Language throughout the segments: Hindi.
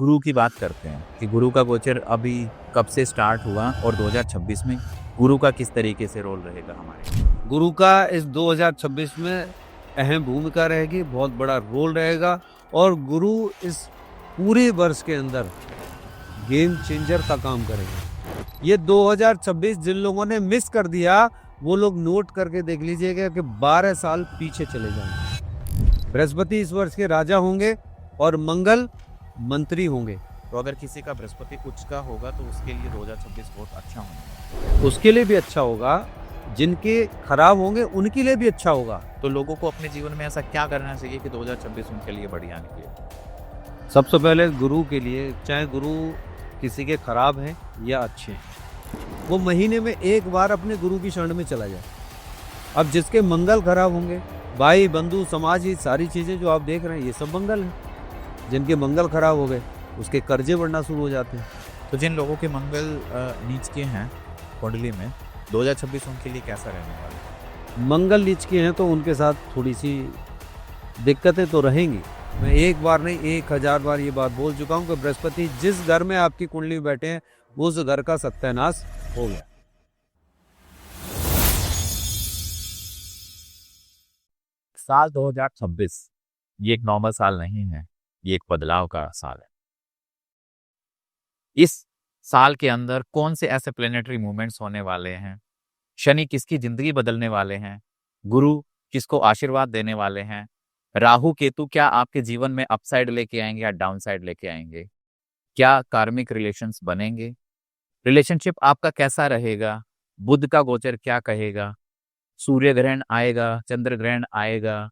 गुरु की बात करते हैं कि गुरु का गोचर अभी कब से स्टार्ट हुआ और 2026 में गुरु का किस तरीके से रोल रहेगा हमारे। गुरु का इस 2026 में अहम भूमिका रहेगी, बहुत बड़ा रोल रहेगा और गुरु इस पूरे वर्ष के अंदर गेम चेंजर का काम करेगा। ये 2026 जिन लोगों ने मिस कर दिया वो लोग नोट करके देख लीजिएगा कि 12 साल पीछे चले जाएंगे। बृहस्पति इस वर्ष के राजा होंगे और मंगल मंत्री होंगे। तो अगर किसी का बृहस्पति उच्च का होगा तो उसके लिए 2026 बहुत अच्छा होगा। उसके लिए भी अच्छा होगा, जिनके खराब होंगे उनके लिए भी अच्छा होगा। तो लोगों को अपने जीवन में ऐसा क्या करना चाहिए कि 2026 उनके लिए बढ़िया निकले। सबसे पहले गुरु के लिए, चाहे गुरु किसी के खराब हैं या अच्छे हैं, वो महीने में एक बार अपने गुरु की शरण में चला जाए। अब जिसके मंगल खराब होंगे, भाई बंधु समाज, ये सारी चीज़ें जो आप देख रहे हैं ये सब मंगल हैं। जिनके मंगल खराब हो गए उसके कर्जे बढ़ना शुरू हो जाते हैं। तो जिन लोगों के मंगल नीच के हैं कुंडली में, 2026 उनके लिए कैसा रहने वाला है? मंगल नीच के हैं तो उनके साथ थोड़ी सी दिक्कतें तो रहेंगी। मैं एक बार नहीं 1000 बार ये बात बोल चुका हूँ कि बृहस्पति जिस घर में आपकी कुंडली में बैठे हैं उस घर का सत्यानाश हो गया। साल 2026 ये एक नॉर्मल साल नहीं है, ये एक बदलाव का साल है। इस साल के अंदर कौन से ऐसे प्लेनेटरी मूवमेंट्स होने वाले हैं? शनि किसकी जिंदगी बदलने वाले हैं? गुरु किसको आशीर्वाद देने वाले हैं? राहु केतु क्या आपके जीवन में अपसाइड लेके आएंगे या डाउन साइड लेके आएंगे? क्या कार्मिक रिलेशंस बनेंगे? रिलेशनशिप आपका कैसा रहेगा? बुध का गोचर क्या कहेगा? सूर्य ग्रहण आएगा, चंद्र ग्रहण आएगा,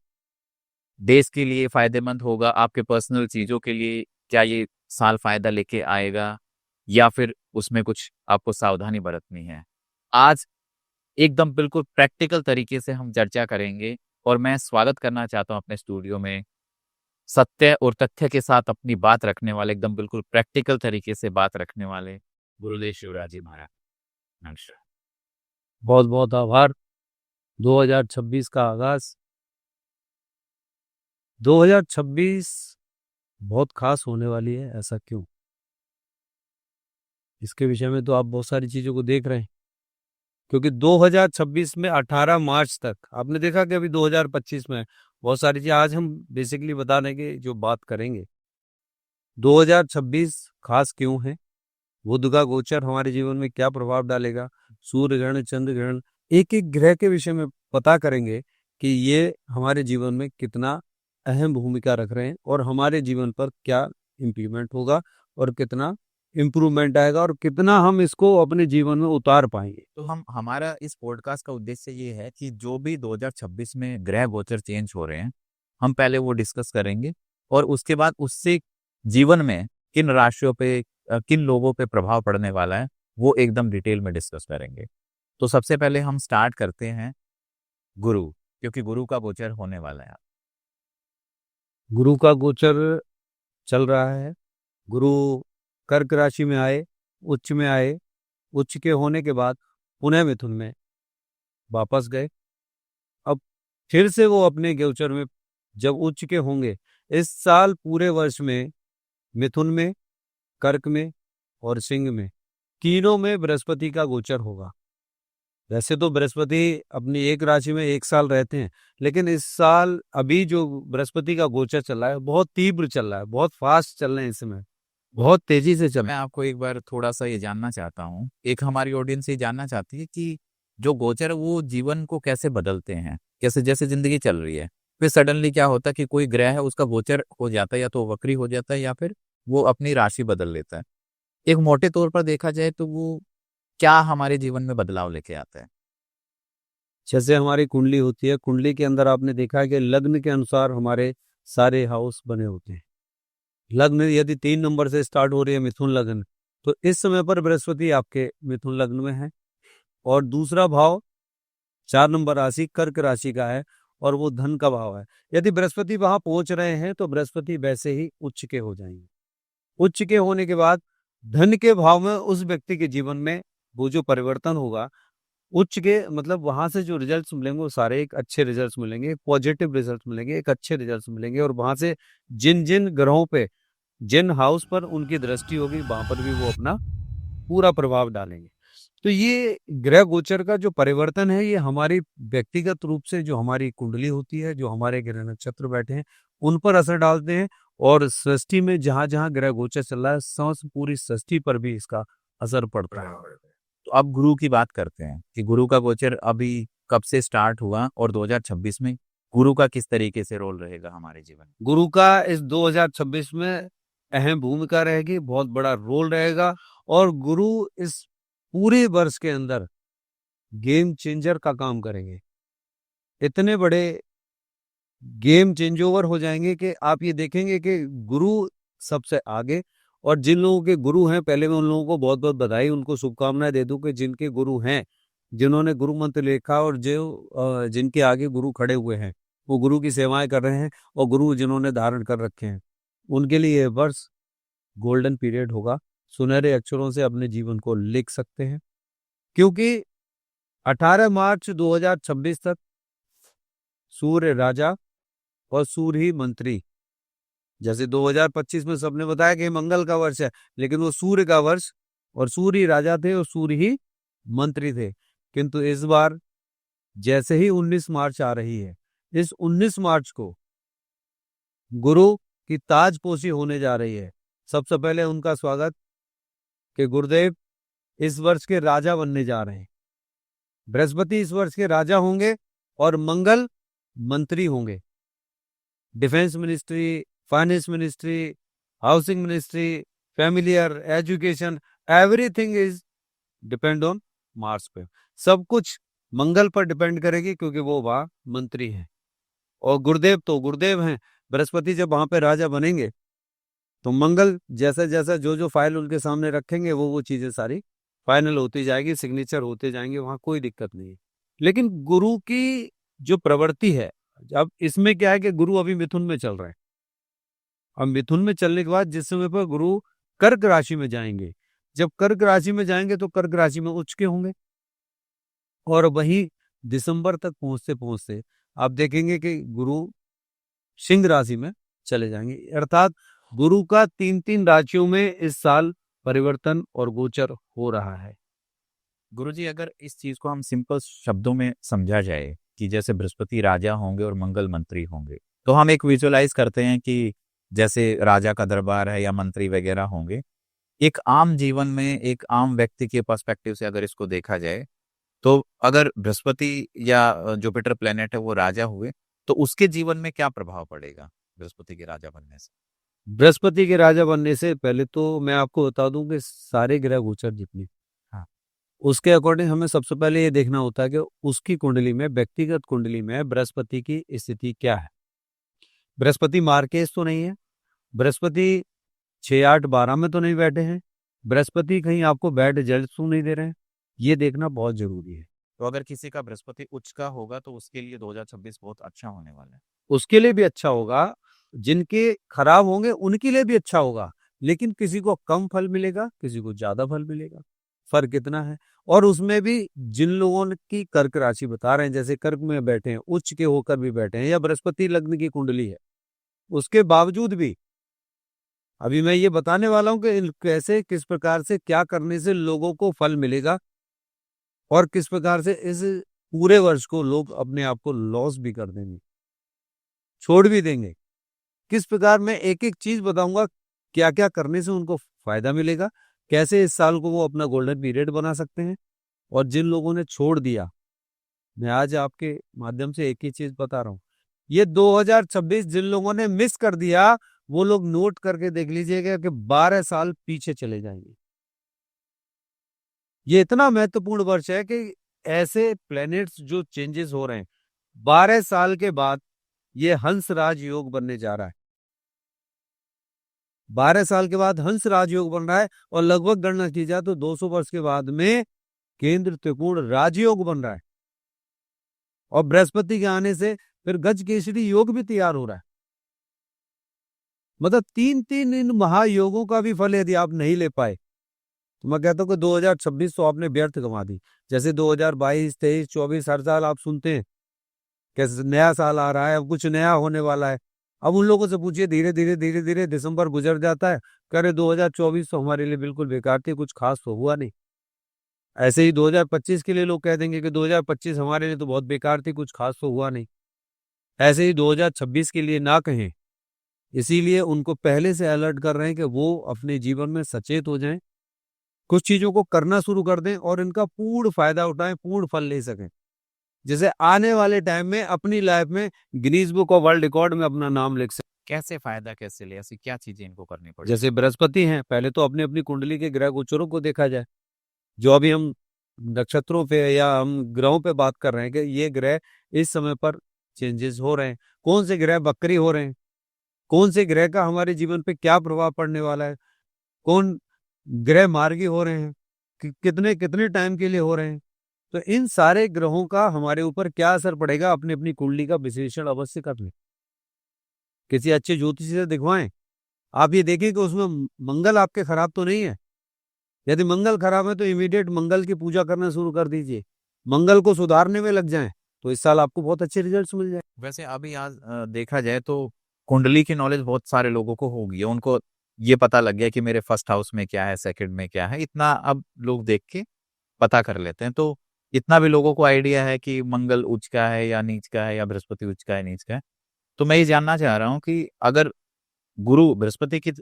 देश के लिए फायदेमंद होगा, आपके पर्सनल चीजों के लिए क्या ये साल फायदा लेके आएगा या फिर उसमें कुछ आपको सावधानी बरतनी है? आज एकदम बिल्कुल प्रैक्टिकल तरीके से हम चर्चा करेंगे और मैं स्वागत करना चाहता हूं अपने स्टूडियो में सत्य और तथ्य के साथ अपनी बात रखने वाले, एकदम बिल्कुल प्रैक्टिकल तरीके से बात रखने वाले गुरुदेव शिवराज जी महाराज। नमस्कार। बहुत बहुत आभार। 2026 का आगाज, 2026 बहुत खास होने वाली है। ऐसा क्यों? इसके विषय में तो आप बहुत सारी चीजों को देख रहे हैं, क्योंकि 2026 में 18 मार्च तक आपने देखा कि अभी 2025 में बहुत सारी चीजें आज हम बेसिकली बताने के जो बात करेंगे। 2026 खास क्यों है, बुध का गोचर हमारे जीवन में क्या प्रभाव डालेगा, सूर्य ग्रहण, चंद्र ग्रहण, एक एक ग्रह के विषय में पता करेंगे कि ये हमारे जीवन में कितना अहम भूमिका रख रहे हैं और हमारे जीवन पर क्या इम्प्लीमेंट होगा और कितना इम्प्रूवमेंट आएगा और कितना हम इसको अपने जीवन में उतार पाएंगे। तो हमारा इस पॉडकास्ट का उद्देश्य ये है कि जो भी 2026 में ग्रह गोचर चेंज हो रहे हैं, हम पहले वो डिस्कस करेंगे और उसके बाद उससे जीवन में किन राशियों पे, किन लोगों पे प्रभाव पड़ने वाला है वो एकदम डिटेल में डिस्कस करेंगे। तो सबसे पहले हम स्टार्ट करते हैं गुरु, क्योंकि गुरु का गोचर होने वाला है। गुरु का गोचर चल रहा है। गुरु कर्क राशि में आए, उच्च में आए, उच्च के होने के बाद पुनः मिथुन में वापस गए। अब फिर से वो अपने गोचर में जब उच्च के होंगे, इस साल पूरे वर्ष में मिथुन में, कर्क में और सिंह में, तीनों में बृहस्पति का गोचर होगा। वैसे तो बृहस्पति अपनी एक राशि में एक साल रहते हैं, लेकिन इस साल अभी जो बृहस्पति का गोचर चल रहा है बहुत तीव्र चल रहा है, बहुत फास्ट चल रहे हैं, इस समय बहुत तेजी से चल। मैं आपको एक बार थोड़ा सा ये जानना चाहता हूँ, एक हमारी ऑडियंस ये जानना चाहती है कि जो गोचर वो जीवन को कैसे बदलते हैं, कैसे जैसे जिंदगी चल रही है फिर सडनली क्या होता है कि कोई ग्रह है उसका गोचर हो जाता है, या तो वक्री हो जाता है या फिर वो अपनी राशि बदल लेता है। एक मोटे तौर पर देखा जाए तो वो क्या हमारे जीवन में बदलाव लेके आता है? जैसे हमारी कुंडली होती है, कुंडली के अंदर आपने देखा है कि लग्न के अनुसार हमारे सारे हाउस बने होते हैं। लग्न यदि 3 नंबर से स्टार्ट हो रही है, मिथुन लग्न, तो इस समय पर बृहस्पति आपके मिथुन लग्न में है और दूसरा भाव 4 नंबर राशि कर्क राशि का है और वो धन का भाव है। यदि बृहस्पति वहां पहुंच रहे हैं तो बृहस्पति वैसे ही उच्च के हो जाएंगे। उच्च के होने के बाद धन के भाव में उस व्यक्ति के जीवन में वो जो परिवर्तन होगा, उच्च के मतलब वहां से जो रिजल्ट्स मिलेंगे वो सारे एक अच्छे रिजल्ट्स मिलेंगे, पॉजिटिव रिजल्ट्स मिलेंगे, एक अच्छे रिजल्ट्स मिलेंगे। और वहां से जिन जिन ग्रहों पे जिन हाउस पर उनकी दृष्टि होगी वहां पर भी वो अपना पूरा प्रभाव डालेंगे। तो ये ग्रह गोचर का जो परिवर्तन है, ये हमारी व्यक्तिगत रूप से जो हमारी कुंडली होती है, जो हमारे ग्रह नक्षत्र बैठे हैं, उन पर असर डालते हैं। और सृष्टि में जहां जहां ग्रह गोचर चल रहा है, पूरी सृष्टि पर भी इसका असर पड़ता है। तो अब गुरु की बात करते हैं कि गुरु का गोचर अभी कब से स्टार्ट हुआ और 2026 में गुरु का किस तरीके से रोल रहेगा हमारे जीवन में। गुरु का इस 2026 में अहम भूमिका रहेगी, बहुत बड़ा रोल रहेगा। और गुरु इस पूरे वर्ष के अंदर गेम चेंजर का काम करेंगे। इतने बड़े गेम चेंज ओवर हो जाएंगे कि आप ये देखेंगे कि गुरु सबसे आगे। और जिन लोगों के गुरु हैं, पहले मैं उन लोगों को बहुत बहुत बधाई, उनको शुभकामनाएं दे दूं कि जिनके गुरु हैं, जिन्होंने गुरु मंत्र लिखा और जो जिनके आगे गुरु खड़े हुए हैं, वो गुरु की सेवाएं कर रहे हैं, और गुरु जिन्होंने धारण कर रखे हैं, उनके लिए ये वर्ष गोल्डन पीरियड होगा। सुनहरे अक्षरों से अपने जीवन को लिख सकते हैं, क्योंकि 18 मार्च 2026 तक सूर्य राजा और सूर्य ही मंत्री। जैसे 2025 में सबने बताया कि मंगल का वर्ष है, लेकिन वो सूर्य का वर्ष, और सूर्य ही राजा थे और सूर्य ही मंत्री थे। किंतु इस बार जैसे ही 19 मार्च आ रही है, इस 19 मार्च को गुरु की ताजपोशी होने जा रही है। सबसे पहले उनका स्वागत कि गुरुदेव इस वर्ष के राजा बनने जा रहे हैं। बृहस्पति इस वर्ष के राजा होंगे और मंगल मंत्री होंगे। Defence ministry, finance ministry, housing ministry, familiar, education, everything is depend on Mars पे। सब कुछ मंगल पर डिपेंड करेगी, क्योंकि वो वहां मंत्री हैं। और गुरुदेव तो गुरुदेव हैं। बृहस्पति जब वहां पे राजा बनेंगे, तो मंगल जैसा जैसा जो जो फाइल उनके सामने रखेंगे, वो चीजें सारी फाइनल होती जाएगी, सिग्नेचर होते जाएंगे, वहां कोई दिक्कत नहीं है। लेकिन गुरु की जो प्रवृत्ति है, अब इसमें क्या है कि गुरु अभी मिथुन में चल रहे हैं। अब मिथुन में चलने के बाद जिस समय पर गुरु कर्क राशि में जाएंगे, जब कर्क राशि में जाएंगे तो कर्क राशि में उच्च के होंगे, और वहीं दिसंबर तक पहुंचते पहुंचते आप देखेंगे कि गुरु सिंह राशि में चले जाएंगे। अर्थात गुरु का 3-3 राशियों में इस साल परिवर्तन और गोचर हो रहा है। गुरुजी, अगर इस चीज को हम सिंपल शब्दों में समझा जाए कि जैसे बृहस्पति राजा होंगे और मंगल मंत्री होंगे, तो हम एक विजुअलाइज करते हैं कि जैसे राजा का दरबार है या मंत्री वगैरह होंगे। एक आम जीवन में एक आम व्यक्ति के पर्सपेक्टिव से अगर इसको देखा जाए, तो अगर बृहस्पति या जुपिटर प्लेनेट है वो राजा हुए, तो उसके जीवन में क्या प्रभाव पड़ेगा बृहस्पति के राजा बनने से। बृहस्पति के राजा बनने से पहले तो मैं आपको बता दूं कि सारे ग्रह गोचर जितने, हाँ, उसके अकॉर्डिंग हमें सबसे पहले ये देखना होता है कि उसकी कुंडली में, व्यक्तिगत कुंडली में बृहस्पति की स्थिति क्या है। बृहस्पति मार्केस तो नहीं है, बृहस्पति 6-8-12 में तो नहीं बैठे हैं, बृहस्पति कहीं आपको बैड रिजल्ट तो नहीं दे रहे हैं, ये देखना बहुत जरूरी है। तो अगर किसी का बृहस्पति उच्च का होगा तो उसके लिए 2026 बहुत अच्छा होने वाला है। उसके लिए भी अच्छा होगा, जिनके खराब होंगे उनके लिए भी अच्छा होगा, लेकिन किसी को कम फल मिलेगा, किसी को ज्यादा फल मिलेगा, फर्क इतना है। और उसमें भी जिन लोगों की कर्क राशि बता रहे हैं, जैसे कर्क में बैठे हैं, उच्च के होकर भी बैठे हैं, या बृहस्पति लग्न की कुंडली है, उसके बावजूद भी अभी मैं ये बताने वाला हूं कि कैसे, किस प्रकार से, क्या करने से लोगों को फल मिलेगा, और किस प्रकार से इस पूरे वर्ष को लोग अपने आप को लॉस भी कर देंगे, छोड़ भी देंगे। किस प्रकार मैं एक एक चीज बताऊंगा, क्या क्या करने से उनको फायदा मिलेगा, कैसे इस साल को वो अपना गोल्डन पीरियड बना सकते हैं। और जिन लोगों ने छोड़ दिया, मैं आज आपके माध्यम से एक ही चीज बता रहा हूं, ये 2026 जिन लोगों ने मिस कर दिया, वो लोग नोट करके देख लीजिएगा कि 12 साल पीछे चले जाएंगे। ये इतना महत्वपूर्ण वर्ष है कि ऐसे प्लैनेट्स जो चेंजेस हो रहे हैं, 12 साल के बाद ये हंस राज योग बनने जा रहा है। 12 साल के बाद हंस राज योग बन रहा है, और लगभग गणना की जाए तो 200 वर्ष के बाद में केंद्र त्रिकोण राजयोग बन रहा है। और बृहस्पति के आने से फिर गज केसरी योग भी तैयार हो रहा है। मतलब 3-3 इन महायोगों का भी फल यदि आप नहीं ले पाए, तो मैं कहता हूँ कि 2026 तो आपने व्यर्थ गंवा दी। जैसे 2022, 23, 24 हर साल आप सुनते हैं कि नया साल आ रहा है, अब कुछ नया होने वाला है। अब उन लोगों से पूछिए, धीरे धीरे धीरे धीरे दिसंबर गुजर जाता है, करे 2024 तो हमारे लिए बिल्कुल बेकार थी, कुछ खास तो हुआ नहीं। ऐसे ही 2025 के लिए लोग कह देंगे कि 2025 हमारे लिए तो बहुत बेकार थी, कुछ खास तो हुआ नहीं। ऐसे ही 2026 के लिए ना कहें, इसीलिए उनको पहले से अलर्ट कर रहे हैं कि वो अपने जीवन में सचेत हो जाएं, कुछ चीजों को करना शुरू कर दें और इनका पूर्ण फायदा उठाएं, पूर्ण फल ले सकें, जैसे आने वाले टाइम में अपनी लाइफ में Guinness book of world record में अपना नाम लिख सकें। कैसे फायदा कैसे ले, ऐसी क्या चीजें इनको करनी पड़ेगी? जैसे बृहस्पति हैं, पहले तो अपनी अपनी कुंडली के ग्रह गोचरों को देखा जाए। जो अभी हम नक्षत्रों पे या हम ग्रहों पे बात कर रहे हैं कि ये ग्रह इस समय पर चेंजेस हो रहे हैं, कौन से ग्रह वक्री हो रहे हैं, कौन से ग्रह का हमारे जीवन पे क्या प्रभाव पड़ने वाला है, कौन ग्रह मार्गी हो रहे हैं, कितने कितने टाइम के लिए हो रहे हैं, तो इन सारे ग्रहों का हमारे ऊपर क्या असर पड़ेगा, अपनी अपनी कुंडली का विश्लेषण अवश्य कर लें, किसी अच्छे ज्योतिषी से दिखवाएं। आप ये देखें कि उसमें मंगल आपके खराब तो नहीं है। यदि मंगल खराब है तो इमीडिएट मंगल की पूजा करना शुरू कर दीजिए, मंगल को सुधारने में लग जाएं, तो इस साल आपको बहुत अच्छे रिजल्ट्स मिल जाए। वैसे अभी आज देखा जाए तो कुंडली की नॉलेज बहुत सारे लोगों को होगी, उनको ये पता लग गया कि मेरे फर्स्ट हाउस में क्या है, सेकंड में क्या है, इतना अब लोग देख के पता कर लेते हैं। तो इतना भी लोगों को आइडिया है कि मंगल उच्च का है या नीच का है, या बृहस्पति उच्च का है नीच का है। तो मैं ये जानना चाह रहा हूँ कि अगर गुरु बृहस्पति के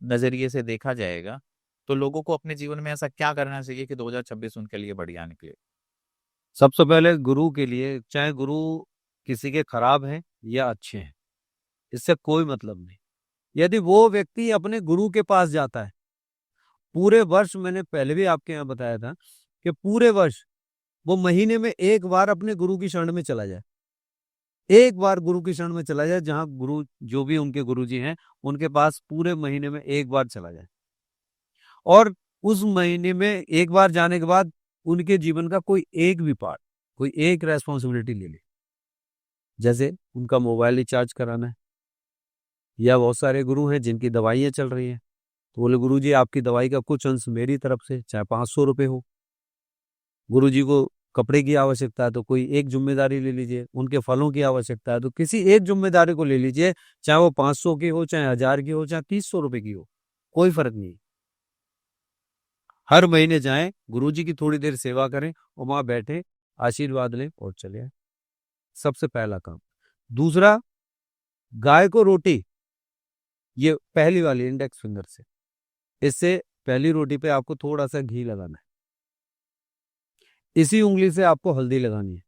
नजरिए से देखा जाएगा तो लोगों को अपने जीवन में ऐसा क्या करना चाहिए कि 2026 उनके लिए बढ़िया निकले? सबसे पहले गुरु के लिए, चाहे गुरु किसी के खराब हैं या अच्छे हैं, इससे कोई मतलब नहीं। यदि वो व्यक्ति अपने गुरु के पास जाता है, पूरे वर्ष, मैंने पहले भी आपके यहाँ बताया था कि पूरे वर्ष वो महीने में एक बार अपने गुरु की शरण में चला जाए, एक बार गुरु की शरण में चला जाए, जहां गुरु जो भी उनके गुरु जी हैं उनके पास पूरे महीने में एक बार चला जाए, और उस महीने में एक बार जाने के बाद उनके जीवन का कोई एक भी पार्ट, कोई एक रेस्पॉन्सिबिलिटी ले ले। जैसे उनका मोबाइल रिचार्ज कराना है, या बहुत सारे गुरु हैं जिनकी दवाइयाँ चल रही हैं, तो बोले गुरु जी आपकी दवाई का कुछ अंश मेरी तरफ से, चाहे 500 रुपये हो। गुरु जी को कपड़े की आवश्यकता है तो कोई एक जिम्मेदारी ले लीजिए, उनके फलों की आवश्यकता है तो किसी एक जिम्मेदारी को ले लीजिए, चाहे वो 500 की हो, चाहे 1000 की हो, चाहे 300 रुपए की हो, कोई फर्क नहीं। हर महीने जाएं, गुरु जी की थोड़ी देर सेवा करें और वहां बैठे आशीर्वाद लें और चले आए। सबसे पहला काम। दूसरा, गाय को रोटी, ये पहली वाली इंडेक्स फिंगर से, इससे पहली रोटी पे आपको थोड़ा सा घी लगाना है, इसी उंगली से आपको हल्दी लगानी है,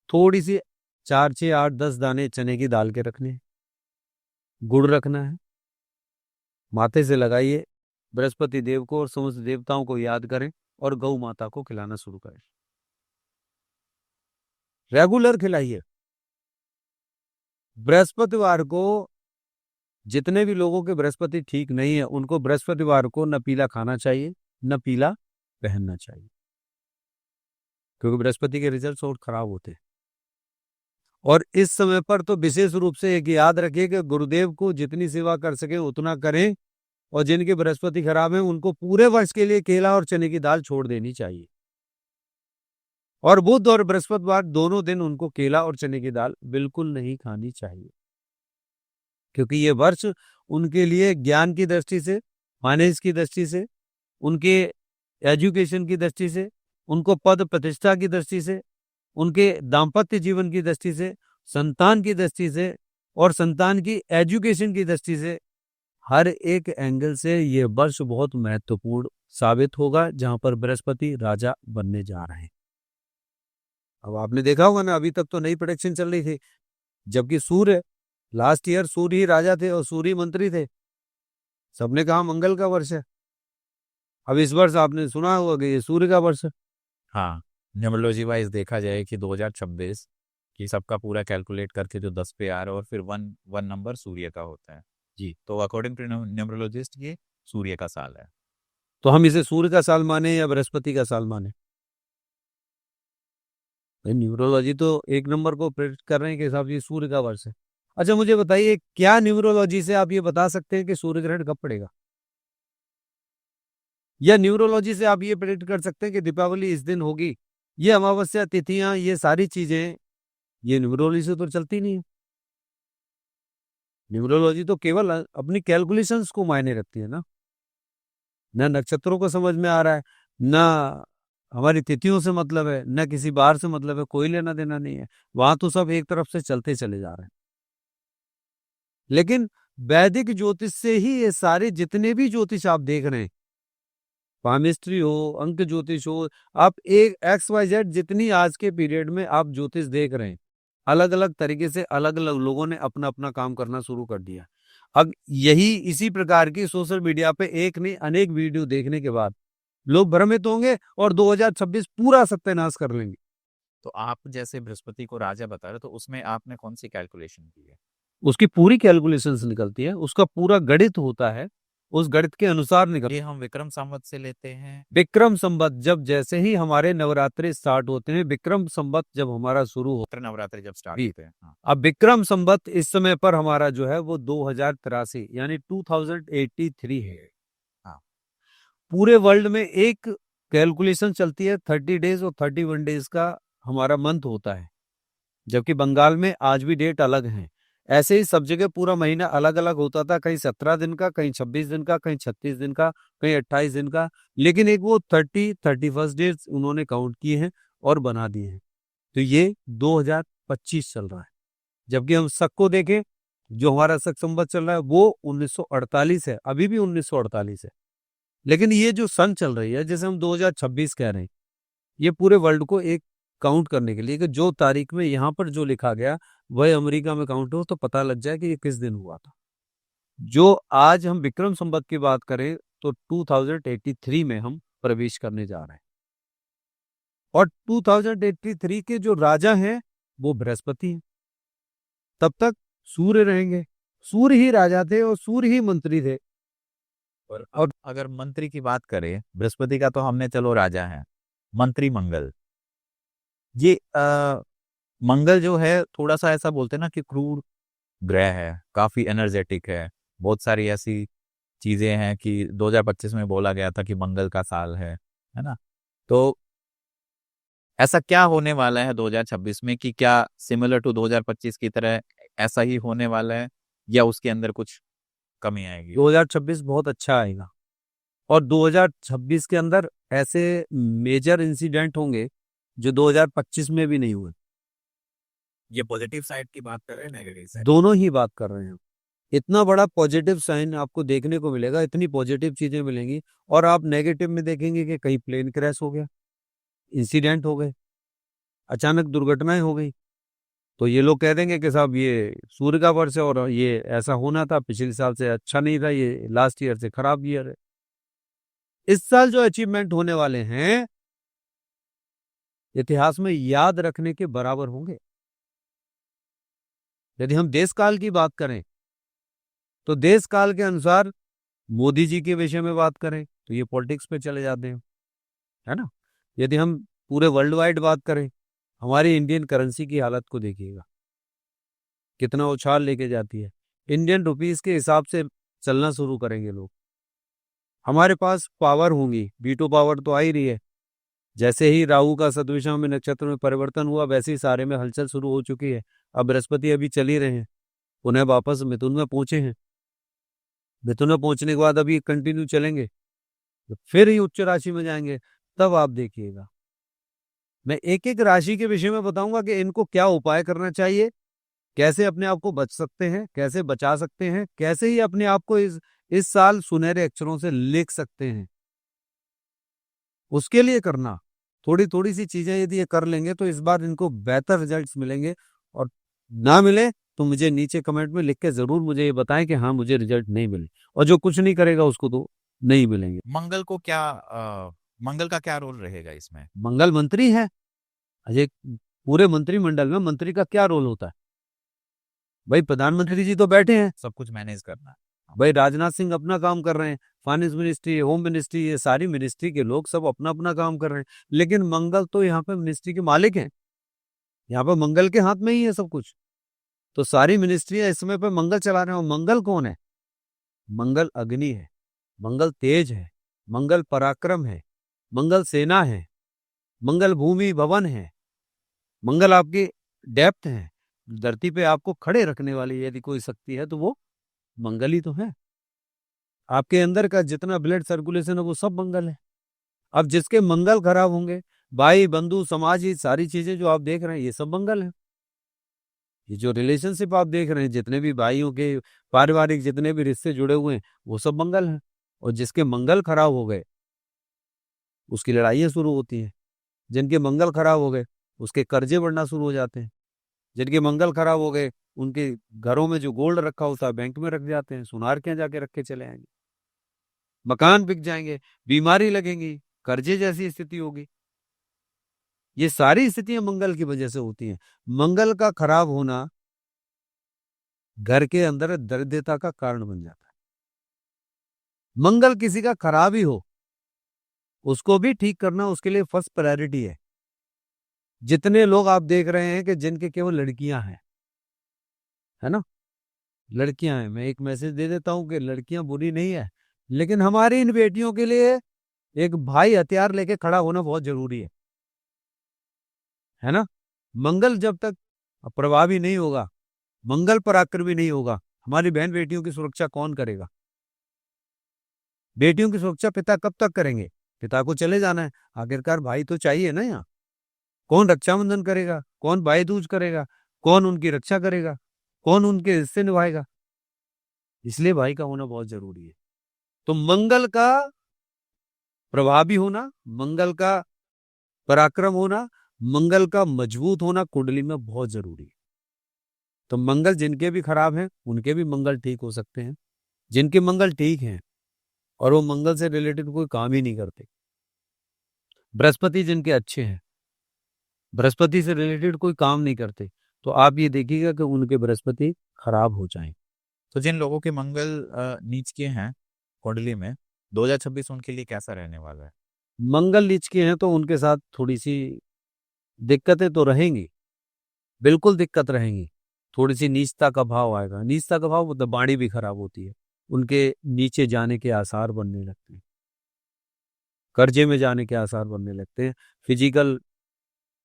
थोड़ी सी 4 6 8 10 दाने चने की दाल के रखने हैं, गुड़ रखना है, माथे से लगाइए, बृहस्पति देव को और समस्त देवताओं को याद करें और गौ माता को खिलाना शुरू करें, रेगुलर खिलाइए। बृहस्पतिवार को, जितने भी लोगों के बृहस्पति ठीक नहीं है उनको बृहस्पतिवार को न पीला खाना चाहिए न पीला पहनना चाहिए, क्योंकि बृहस्पति के रिजल्ट और खराब होते हैं। और इस समय पर तो विशेष रूप से एक याद रखिए कि गुरुदेव को जितनी सेवा कर सके उतना करें, और जिनके बृहस्पति खराब है उनको पूरे वर्ष के लिए केला और चने की दाल छोड़ देनी चाहिए, और बुध और बृहस्पतिवार दोनों दिन उनको केला और चने की दाल बिल्कुल नहीं खानी चाहिए, क्योंकि ये वर्ष उनके लिए ज्ञान की दृष्टि से, फाइनेंस की दृष्टि से, उनके एजुकेशन की दृष्टि से, उनको पद प्रतिष्ठा की दृष्टि से, उनके दाम्पत्य जीवन की दृष्टि से, संतान की दृष्टि से और संतान की एजुकेशन की दृष्टि से, हर एक एंगल से ये वर्ष बहुत महत्वपूर्ण साबित होगा, जहां पर बृहस्पति राजा बनने जा रहे हैं। अब आपने देखा होगा ना, अभी तक तो नई प्रोडिक्शन चल रही थी, जबकि सूर्य, लास्ट ईयर सूर्य ही राजा थे और सूर्य मंत्री थे, सबने कहा मंगल का वर्ष है। अब इस वर्ष आपने सुना होगा कि ये सूर्य का वर्ष है। हाँ, न्यूमरोलॉजी वाइज देखा जाए कि 2026 की सबका पूरा कैलकुलेट करके जो 10 पे आ रहा है, और फिर वन नंबर सूर्य का होता है जी, तो अकॉर्डिंग टू न्यूमरोलॉजिस्ट ये सूर्य का साल है। तो हम इसे सूर्य का साल माने या बृहस्पति का साल माने? न्यूमरोलॉजी तो एक नंबर को प्रेडिक्ट कर रहे हैं कि साहब ये सूर्य का वर्ष है। अच्छा मुझे बताइए, क्या न्यूमरोलॉजी से आप ये बता सकते हैं कि सूर्य ग्रहण कब पड़ेगा? या न्यूमरोलॉजी से आप ये प्रेडिक्ट कर सकते हैं कि दीपावली इस दिन होगी, ये अमावस्या तिथियां, ये सारी चीजें, ये न्यूमरोलॉजी से तो चलती नहीं है। न्यूमरोलॉजी तो केवल अपनी कैलकुलेशंस को मायने रखती है ना नक्षत्रों को समझ में आ रहा है, ना हमारी तिथियों से मतलब है, ना किसी बार से मतलब है, कोई लेना देना नहीं है। वहां तो सब एक तरफ से चलते चले जा रहे हैं। लेकिन वैदिक ज्योतिष से ही ये सारे जितने भी ज्योतिष आप देख रहे हैं, पामिस्ट्री हो, अंक ज्योतिष हो, आप एक XYZ जितनी आज के पीरियड में आप ज्योतिष देख रहे हैं, अलग अलग तरीके से अलग अलग लोगों ने अपना अपना काम करना शुरू कर दिया। अब यही इसी प्रकार की सोशल मीडिया पे एक नहीं अनेक वीडियो देखने के बाद लोग भ्रमित होंगे और 2026 पूरा सत्यानाश कर लेंगे। तो आप जैसे बृहस्पति को राजा बता रहे, तो उसमें आपने कौन सी कैलकुलेशन की है? उसकी पूरी कैलकुलेशंस निकलती है, उसका पूरा गणित होता है, उस गणित के अनुसार निकल। ये हम विक्रम संवत से लेते हैं। विक्रम संवत जब जैसे ही हमारे नवरात्रि स्टार्ट होते हैं, विक्रम संवत जब हमारा शुरू हो, नवरात्रि जब स्टार्ट जी। होते हैं, हाँ। अब विक्रम संवत इस समय पर हमारा जो है वो 2083 यानी 2083 है। हाँ। पूरे वर्ल्ड में एक कैलकुलेशन चलती है 30 डेज और 31 डेज का हमारा मंथ होता है, जबकि बंगाल में आज भी डेट अलग है। ऐसे ही सब जगह पूरा महीना अलग अलग होता था, कहीं 17 दिन का, कहीं 26 दिन का, कहीं 36 दिन का, कहीं 28 दिन का, लेकिन एक वो 31 डेज उन्होंने काउंट किए हैं और बना दिए हैं। तो ये 2025 चल रहा है। जबकि हम शक को देखें, जो हमारा शक संवत चल रहा है वो 1948 है, अभी भी 1948 है। लेकिन ये जो सन चल रही है, जैसे हम 2026 कह रहे हैं, ये पूरे वर्ल्ड को एक काउंट करने के लिए कि जो तारीख में यहाँ पर जो लिखा गया वह अमेरिका में काउंट हो, तो पता लग जाए कि ये किस दिन हुआ था। जो आज हम विक्रम संवत की बात करें तो 2083 में हम प्रवेश करने जा रहे हैं, और 2083 के जो राजा हैं वो बृहस्पति हैं। तब तक सूर्य रहेंगे, सूर्य ही राजा थे और सूर्य ही मंत्री थे। और अगर मंत्री की बात करें, बृहस्पति का तो हमने चलो राजा है, मंत्री मंगल। ये मंगल जो है थोड़ा सा ऐसा बोलते हैं ना कि क्रूर ग्रह है, काफी एनर्जेटिक है। बहुत सारी ऐसी चीजें हैं कि 2025 में बोला गया था कि मंगल का साल है ना। तो ऐसा क्या होने वाला है 2026 में कि क्या सिमिलर टू 2025 की तरह ऐसा ही होने वाला है, या उसके अंदर कुछ कमी आएगी? 2026 बहुत अच्छा आएगा, और 2026 के अंदर ऐसे मेजर इंसिडेंट होंगे जो 2025 में भी नहीं हुए। ये पॉजिटिव साइड की बात कर रहे हैं, नेगेटिव साइड? दोनों ही बात कर रहे हैं। इतना बड़ा पॉजिटिव साइन आपको देखने को मिलेगा, इतनी पॉजिटिव चीजें मिलेंगी, और आप नेगेटिव में देखेंगे कि कहीं प्लेन क्रैश हो गया, इंसिडेंट हो गए, अचानक दुर्घटनाएं हो गई। तो ये लोग कह देंगे कि साहब ये सूर्य का वर्ष है और ये ऐसा होना था, पिछले साल से अच्छा नहीं था, ये लास्ट ईयर से खराब ईयर है। इस साल जो अचीवमेंट होने वाले हैं इतिहास में याद रखने के बराबर होंगे। यदि हम देश काल की बात करें तो देश काल के अनुसार मोदी जी के विषय में बात करें तो ये पॉलिटिक्स पे चले जाते हैं, है ना। यदि हम पूरे वर्ल्ड वाइड बात करें, हमारी इंडियन करेंसी की हालत को देखिएगा, कितना उछाल लेके जाती है। इंडियन रुपीस के हिसाब से चलना शुरू करेंगे लोग। हमारे पास पावर होंगी, वीटो पावर तो आ ही रही है। जैसे ही राहु का सतविषा में नक्षत्र में परिवर्तन हुआ, वैसे ही सारे में हलचल शुरू हो चुकी है। अब बृहस्पति अभी चल ही रहे हैं, उन्हें वापस मिथुन में पहुंचे हैं। मिथुन में पहुंचने के बाद अभी कंटिन्यू चलेंगे, तो फिर ही उच्च राशि में जाएंगे। तब आप देखिएगा, मैं एक एक राशि के विषय में बताऊंगा कि इनको क्या उपाय करना चाहिए, कैसे अपने आप को बच सकते हैं, कैसे बचा सकते हैं, कैसे ही अपने आप को इस साल सुनहरे अक्षरों से लिख सकते हैं। उसके लिए करना थोड़ी थोड़ी सी चीजें यदि ये कर लेंगे तो इस बार इनको बेहतर रिजल्ट्स मिलेंगे। और ना मिले तो मुझे नीचे कमेंट में लिख के जरूर मुझे ये बताएं कि हाँ मुझे रिजल्ट नहीं मिले, और जो कुछ नहीं करेगा उसको तो नहीं मिलेंगे। मंगल का क्या रोल रहेगा इसमें? मंगल मंत्री है, अजय। पूरे मंत्रिमंडल में मंत्री का क्या रोल होता है भाई? प्रधानमंत्री जी तो बैठे हैं, सब कुछ मैनेज करना। भाई राजनाथ सिंह अपना काम कर रहे हैं, फाइनेंस मिनिस्ट्री, होम मिनिस्ट्री, ये सारी मिनिस्ट्री के लोग सब अपना अपना काम कर रहे हैं। लेकिन मंगल तो यहाँ पे मिनिस्ट्री के मालिक हैं, यहाँ पे मंगल के हाथ में ही है सब कुछ। तो सारी मिनिस्ट्रियां इस समय पे मंगल चला रहे हैं। और मंगल कौन है? मंगल अग्नि है, मंगल तेज है, मंगल पराक्रम है, मंगल सेना है, मंगल भूमि भवन है, मंगल आपकी डेप्थ है। धरती पे आपको खड़े रखने वाली यदि कोई शक्ति है तो वो मंगल ही तो है। आपके अंदर का जितना ब्लड सर्कुलेशन है वो सब मंगल है। अब जिसके मंगल खराब होंगे, भाई बंधु समाज, ये सारी चीजें जो आप देख रहे हैं ये सब मंगल है। ये जो रिलेशनशिप आप देख रहे हैं, जितने भी भाइयों के पारिवारिक जितने भी रिश्ते जुड़े हुए हैं वो सब मंगल हैं। और जिसके मंगल खराब हो गए उसकी लड़ाइयाँ शुरू होती हैं। जिनके मंगल खराब हो गए उसके कर्जे बढ़ना शुरू हो जाते हैं। जिनके मंगल खराब हो गए उनके घरों में जो गोल्ड रखा होता है बैंक में रख जाते हैं, सुनार के जाके रख के चले आएंगे, मकान बिक जाएंगे, बीमारी लगेंगी, कर्जे जैसी स्थिति होगी। ये सारी स्थितियां मंगल की वजह से होती हैं। मंगल का खराब होना घर के अंदर दरिद्रता का कारण बन जाता है। मंगल किसी का खराब ही हो उसको भी ठीक करना उसके लिए फर्स्ट प्रायोरिटी है। जितने लोग आप देख रहे हैं कि जिनके केवल लड़कियां हैं, है ना, लड़कियां हैं, मैं एक मैसेज दे देता हूं कि लड़कियां बुरी नहीं है, लेकिन हमारी इन बेटियों के लिए एक भाई हथियार लेके खड़ा होना बहुत जरूरी है ना। मंगल जब तक प्रभावी नहीं होगा, मंगल पराक्रमी नहीं होगा, हमारी बहन बेटियों की सुरक्षा कौन करेगा? बेटियों की सुरक्षा पिता कब तक करेंगे? पिता को चले जाना है, आखिरकार भाई तो चाहिए ना यहाँ। कौन रक्षाबंधन करेगा, कौन भाई दूज करेगा, कौन उनकी रक्षा करेगा, कौन उनके हिस्से निभाएगा? इसलिए भाई का होना बहुत जरूरी है। तो मंगल का प्रभावी होना, मंगल का पराक्रम होना, मंगल का मजबूत होना कुंडली में बहुत जरूरी है। तो मंगल जिनके भी खराब हैं उनके भी मंगल ठीक हो सकते हैं। जिनके मंगल ठीक हैं और वो मंगल से रिलेटेड कोई काम ही नहीं करते, बृहस्पति जिनके अच्छे हैं, बृहस्पति से रिलेटेड कोई काम नहीं करते, तो आप ये देखिएगा कि उनके बृहस्पति खराब हो जाएं। तो जिन लोगों के मंगल नीच के हैं कुंडली में, 2026 उनके लिए कैसा रहने वाला है? मंगल नीच के हैं तो उनके साथ थोड़ी सी दिक्कतें तो रहेंगी, बिल्कुल दिक्कत रहेंगी। थोड़ी सी नीचता का भाव आएगा। नीचता का भाव मतलब वाणी भी खराब होती है, उनके नीचे जाने के आसार बनने लगते हैं, कर्जे में जाने के आसार बनने लगते हैं, फिजिकल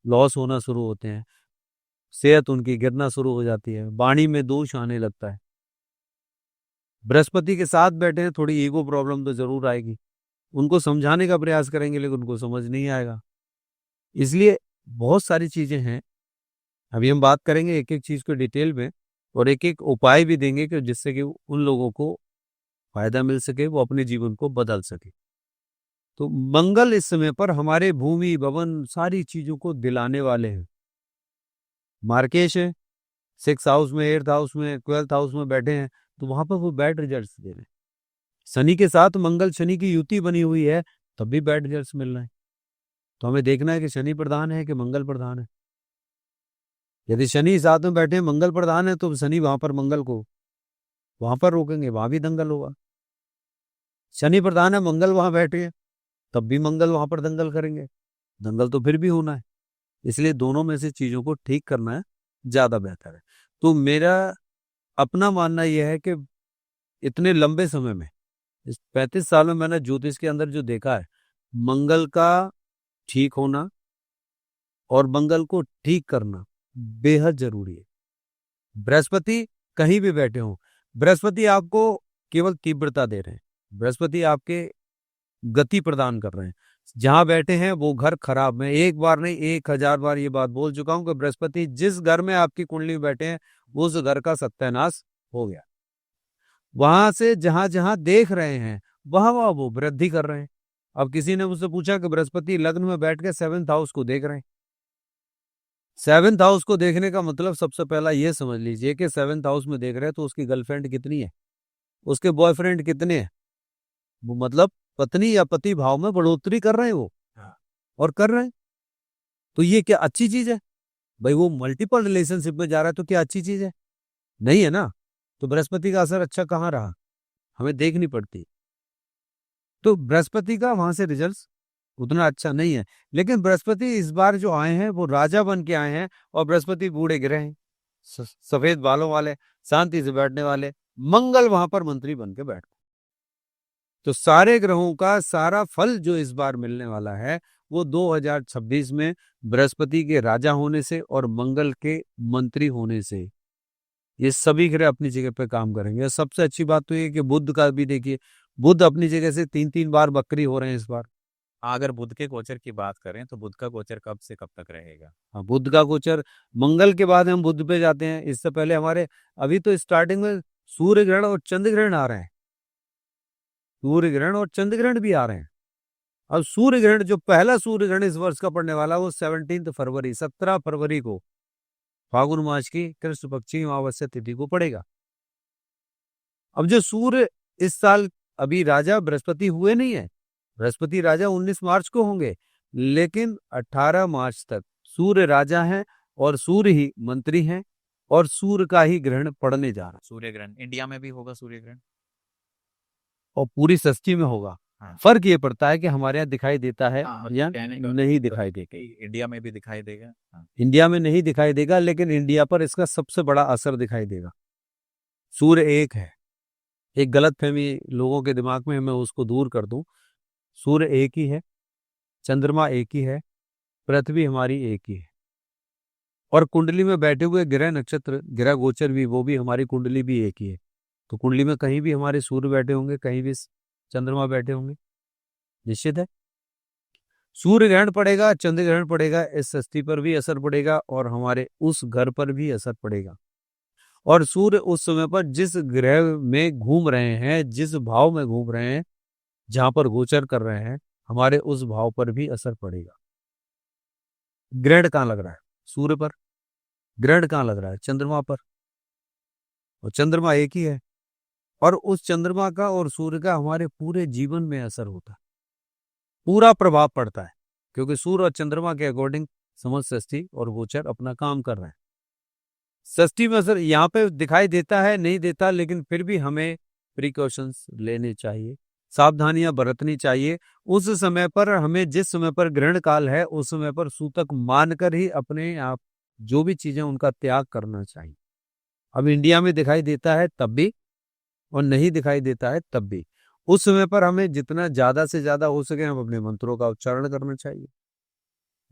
लॉस होना शुरू होते हैं, सेहत उनकी गिरना शुरू हो जाती है, वाणी में दोष आने लगता है। बृहस्पति के साथ बैठे हैं, थोड़ी ईगो प्रॉब्लम तो जरूर आएगी। उनको समझाने का प्रयास करेंगे लेकिन उनको समझ नहीं आएगा। इसलिए बहुत सारी चीजें हैं, अभी हम बात करेंगे एक एक चीज को डिटेल में और एक एक उपाय भी देंगे कि जिससे कि उन लोगों को फायदा मिल सके, वो अपने जीवन को बदल सके। तो मंगल इस समय पर हमारे भूमि भवन सारी चीजों को दिलाने वाले हैं। मार्केश है, 6th हाउस में, 8th हाउस में, 12th हाउस में बैठे हैं, तो वहां पर वो बैड रिजल्ट दे रहे हैं। शनि के साथ मंगल शनि की युति बनी हुई है, तब भी बैड रिजल्ट मिल रहे हैं। तो हमें देखना है कि शनि प्रधान है कि मंगल प्रधान है। यदि शनि साथ में बैठे मंगल प्रधान है तो शनि वहां पर मंगल को वहां पर रोकेंगे, वहां भी दंगल होगा। शनि प्रधान है, मंगल वहां बैठे हैं, तब भी मंगल वहां पर दंगल करेंगे, दंगल तो फिर भी होना है। इसलिए दोनों में से चीजों को ठीक करना है, ज्यादा बेहतर है। तो मेरा अपना मानना यह है कि इतने लंबे समय में, इस 35 साल में मैंने ज्योतिष के अंदर जो देखा है, मंगल का ठीक होना और मंगल को ठीक करना बेहद जरूरी है। बृहस्पति कहीं भी बैठे हो, बृहस्पति आपको केवल तीव्रता दे रहे हैं, बृहस्पति आपके गति प्रदान कर रहे हैं। जहां बैठे हैं वो घर खराब, मैं एक बार नहीं 1000 बार ये बात बोल चुका हूं कि बृहस्पति जिस घर में आपकी कुंडली में बैठे हैं उस घर का सत्यानाश हो गया। वहां से जहां जहां देख रहे हैं वहां वहां वो वृद्धि कर रहे हैं। अब किसी ने मुझसे पूछा कि बृहस्पति लग्न में बैठ के 7th हाउस को देख रहे हैं। 7th हाउस को देखने का मतलब सबसे पहला ये समझ लीजिए कि 7th हाउस में देख रहे हैं तो उसकी गर्लफ्रेंड कितनी है, उसके बॉयफ्रेंड कितने हैं, वो मतलब पत्नी या पति भाव में बढ़ोतरी कर रहे हैं वो, और कर रहे हैं। तो ये क्या अच्छी चीज है? भाई वो मल्टीपल रिलेशनशिप में जा रहा है तो क्या अच्छी चीज है? नहीं है ना। तो बृहस्पति का असर अच्छा कहाँ रहा, हमें देखनी पड़ती। तो बृहस्पति का वहां से रिजल्ट उतना अच्छा नहीं है। लेकिन बृहस्पति इस बार जो आए हैं वो राजा बन के आए हैं, और बृहस्पति बूढ़े गिरे हैं, सफेद बालों वाले, शांति से बैठने वाले। मंगल वहां पर मंत्री बन के बैठ, तो सारे ग्रहों का सारा फल जो इस बार मिलने वाला है वो 2026 में बृहस्पति के राजा होने से और मंगल के मंत्री होने से ये सभी ग्रह अपनी जगह पे काम करेंगे। और सबसे अच्छी बात तो ये कि बुध का भी देखिए, बुध अपनी जगह से 3-3 बार वक्री हो रहे हैं इस बार। अगर बुध के गोचर की बात करें तो बुध का गोचर कब से कब तक रहेगा? हाँ, बुध का गोचर मंगल के बाद हम बुध पे जाते हैं। इससे पहले हमारे अभी तो स्टार्टिंग में सूर्य ग्रहण और चंद्र ग्रहण आ रहे हैं। सूर्य ग्रहण और चंद्र ग्रहण भी आ रहे हैं। अब सूर्य ग्रहण, जो पहला सूर्य ग्रहण इस वर्ष का पड़ने वाला वो 17 फरवरी को फागुन मास की कृष्ण पक्ष की अमावस्या तिथि को पड़ेगा। अब जो सूर्य इस साल अभी राजा बृहस्पति हुए नहीं है, बृहस्पति राजा 19 मार्च को होंगे, लेकिन 18 मार्च तक सूर्य राजा हैं और सूर्य ही मंत्री हैं और सूर्य का ही ग्रहण पड़ने जा रहा है। सूर्य ग्रहण इंडिया में भी होगा सूर्य ग्रहण? और पूरी सृष्टि में होगा। हाँ। फर्क ये पड़ता है कि हमारे यहाँ दिखाई देता है हाँ, या कहने का नहीं दिखाई देगा। इंडिया में भी दिखाई देगा। हाँ। इंडिया में नहीं दिखाई देगा, लेकिन इंडिया पर इसका सबसे बड़ा असर दिखाई देगा। सूर्य एक है, एक गलतफहमी लोगों के दिमाग में है, मैं उसको दूर कर दूं। सूर्य एक ही है, चंद्रमा एक ही है, पृथ्वी हमारी एक ही है और कुंडली में बैठे हुए ग्रह नक्षत्र ग्रह गोचर भी, वो भी हमारी कुंडली भी एक ही है। तो कुंडली में कहीं भी हमारे सूर्य बैठे होंगे, कहीं भी चंद्रमा बैठे होंगे, निश्चित है सूर्य ग्रहण पड़ेगा, चंद्र ग्रहण पड़ेगा, इस सृष्टि पर भी असर पड़ेगा और हमारे उस घर पर भी असर पड़ेगा। और सूर्य उस समय पर जिस ग्रह में घूम रहे हैं, जिस भाव में घूम रहे हैं, जहां पर गोचर कर रहे हैं, हमारे उस भाव पर भी असर पड़ेगा। ग्रहण कहाँ लग रहा है? सूर्य पर। ग्रहण कहाँ लग रहा है? चंद्रमा पर। और चंद्रमा एक ही है और उस चंद्रमा का और सूर्य का हमारे पूरे जीवन में असर होता है, पूरा प्रभाव पड़ता है, क्योंकि सूर्य और चंद्रमा के अकॉर्डिंग समस्त षष्ठी और गोचर अपना काम कर रहे हैं। षष्ठी में असर यहाँ पे दिखाई देता है, नहीं देता, लेकिन फिर भी हमें प्रिकॉशंस लेने चाहिए, सावधानियां बरतनी चाहिए। उस समय पर हमें, जिस समय पर ग्रहण काल है, उस समय पर सूतक मानकर ही अपने आप जो भी चीजें उनका त्याग करना चाहिए। अब इंडिया में दिखाई देता है तब भी और नहीं दिखाई देता है तब भी, उस समय पर हमें जितना ज्यादा से ज्यादा हो सके हम अपने मंत्रों का उच्चारण करना चाहिए,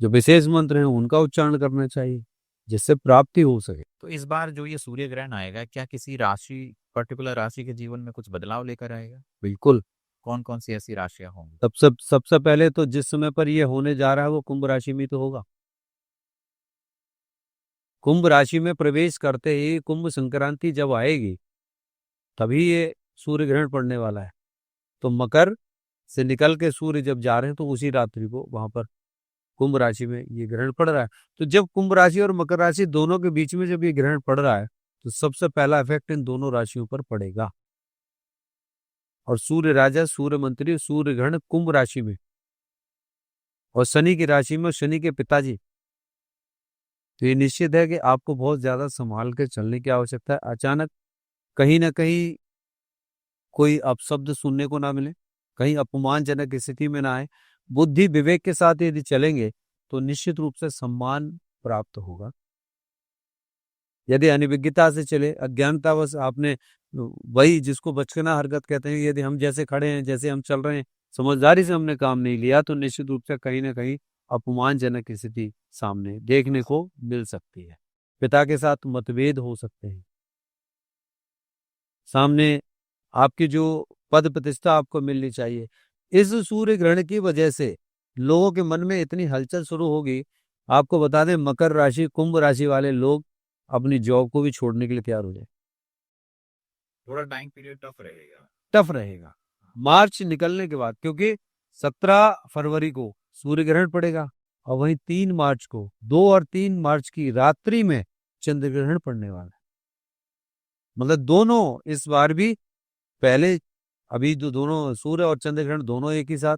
जो विशेष मंत्र हैं उनका उच्चारण करना चाहिए, जिससे प्राप्ति हो सके। तो इस बार जो ये सूर्य ग्रहण आएगा, क्या किसी राशि, पर्टिकुलर राशि के जीवन में कुछ बदलाव लेकर आएगा? बिल्कुल। कौन कौन सी ऐसी राशियां होंगी? सबसे पहले तो जिस समय पर ये होने जा रहा है वो कुंभ राशि में तो होगा। कुंभ राशि में प्रवेश करते ही कुंभ संक्रांति जब आएगी तभी ये सूर्य ग्रहण पड़ने वाला है। तो मकर से निकल के सूर्य जब जा रहे हैं तो उसी रात्रि को वहां पर कुंभ राशि में ये ग्रहण पड़ रहा है। तो जब कुंभ राशि और मकर राशि दोनों के बीच में जब ये ग्रहण पड़ रहा है तो सबसे पहला इफेक्ट इन दोनों राशियों पर पड़ेगा। और सूर्य राजा, सूर्य मंत्री, सूर्य ग्रहण कुंभ राशि में और शनि की राशि में, शनि के पिताजी, तो ये निश्चित है कि आपको बहुत ज्यादा संभाल के चलने की आवश्यकता है। अचानक कहीं ना कहीं कोई अपशब्द सुनने को ना मिले, कहीं अपमानजनक स्थिति में ना आए। बुद्धि विवेक के साथ यदि चलेंगे तो निश्चित रूप से सम्मान प्राप्त होगा। यदि अनिविज्ञता से चले, अज्ञानतावश आपने वही जिसको बचकाना हरकत कहते हैं, यदि हम जैसे खड़े हैं, जैसे हम चल रहे हैं, समझदारी से हमने काम नहीं लिया तो निश्चित रूप से कहीं ना कहीं अपमानजनक स्थिति सामने देखने को मिल सकती है। पिता के साथ मतभेद हो सकते हैं, सामने आपकी जो पद प्रतिष्ठा आपको मिलनी चाहिए। इस सूर्य ग्रहण की वजह से लोगों के मन में इतनी हलचल शुरू होगी। आपको बता दें, मकर राशि, कुंभ राशि वाले लोग अपनी जॉब को भी छोड़ने के लिए तैयार हो जाए। थोड़ा टाइम पीरियड टफ रहेगा। टफ रहेगा मार्च निकलने के बाद, क्योंकि 17 फरवरी को सूर्य ग्रहण पड़ेगा और वहीं 3 मार्च को, 2 और 3 मार्च की रात्रि में चंद्र ग्रहण पड़ने वाला है। मतलब दोनों इस बार भी पहले, अभी जो दोनों सूर्य और चंद्र ग्रहण दोनों एक ही साथ,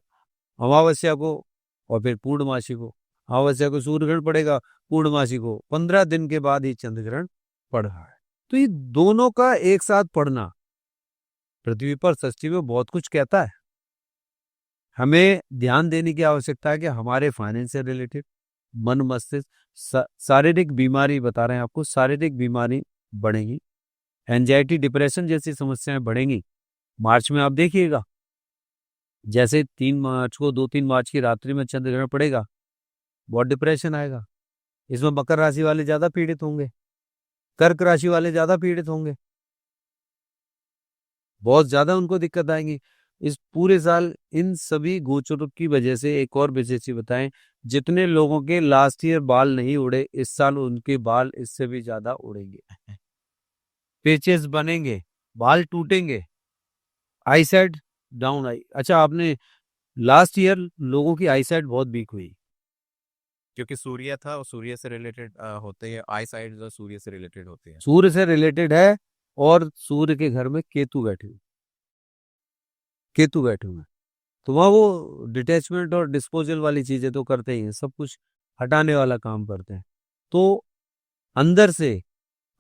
अमावस्या को और फिर पूर्णमासी को। अमावस्या को सूर्य ग्रहण पड़ेगा, पूर्णमासी को 15 दिन के बाद ही चंद्र ग्रहण पड़ रहा है। तो ये दोनों का एक साथ पड़ना पृथ्वी पर सृष्टि में बहुत कुछ कहता है। हमें ध्यान देने की आवश्यकता है कि हमारे फाइनेंस से रिलेटेड, मन मस्तिष्क, शारीरिक बीमारी बता रहे हैं आपको, शारीरिक बीमारी बढ़ेगी, एंजाइटी डिप्रेशन जैसी समस्याएं बढ़ेंगी। मार्च में आप देखिएगा जैसे 3 मार्च को 2-3 मार्च की रात्रि में चंद्र ग्रहण पड़ेगा, बहुत डिप्रेशन आएगा। इसमें मकर राशि वाले ज्यादा पीड़ित होंगे, कर्क राशि वाले ज्यादा पीड़ित होंगे, बहुत ज्यादा उनको दिक्कत आएंगी। इस पूरे साल इन सभी गोचरों की वजह से एक और विशेष चीज बताएं, जितने लोगों के लास्ट ईयर बाल नहीं उड़े, इस साल उनके बाल इससे भी ज्यादा उड़ेंगे, पेचेस बनेंगे, बाल टूटेंगे, आईसाइट डाउन आई। अच्छा, आपने लास्ट ईयर लोगों की आईसाइट बहुत वीक हुई, क्योंकि सूर्य था और सूर्य से रिलेटेड होते हैं, आई साइड जो सूर्य से रिलेटेड होती है। सूर्य से रिलेटेड है, और सूर्य के घर में केतु बैठे हुए, केतु बैठे हुए, तो वहाँ वो डिटैचमेंट और डिस्पोजल वाली चीजें तो करते ही हैं, सब कुछ हटाने वाला काम करते हैं। तो अंदर से,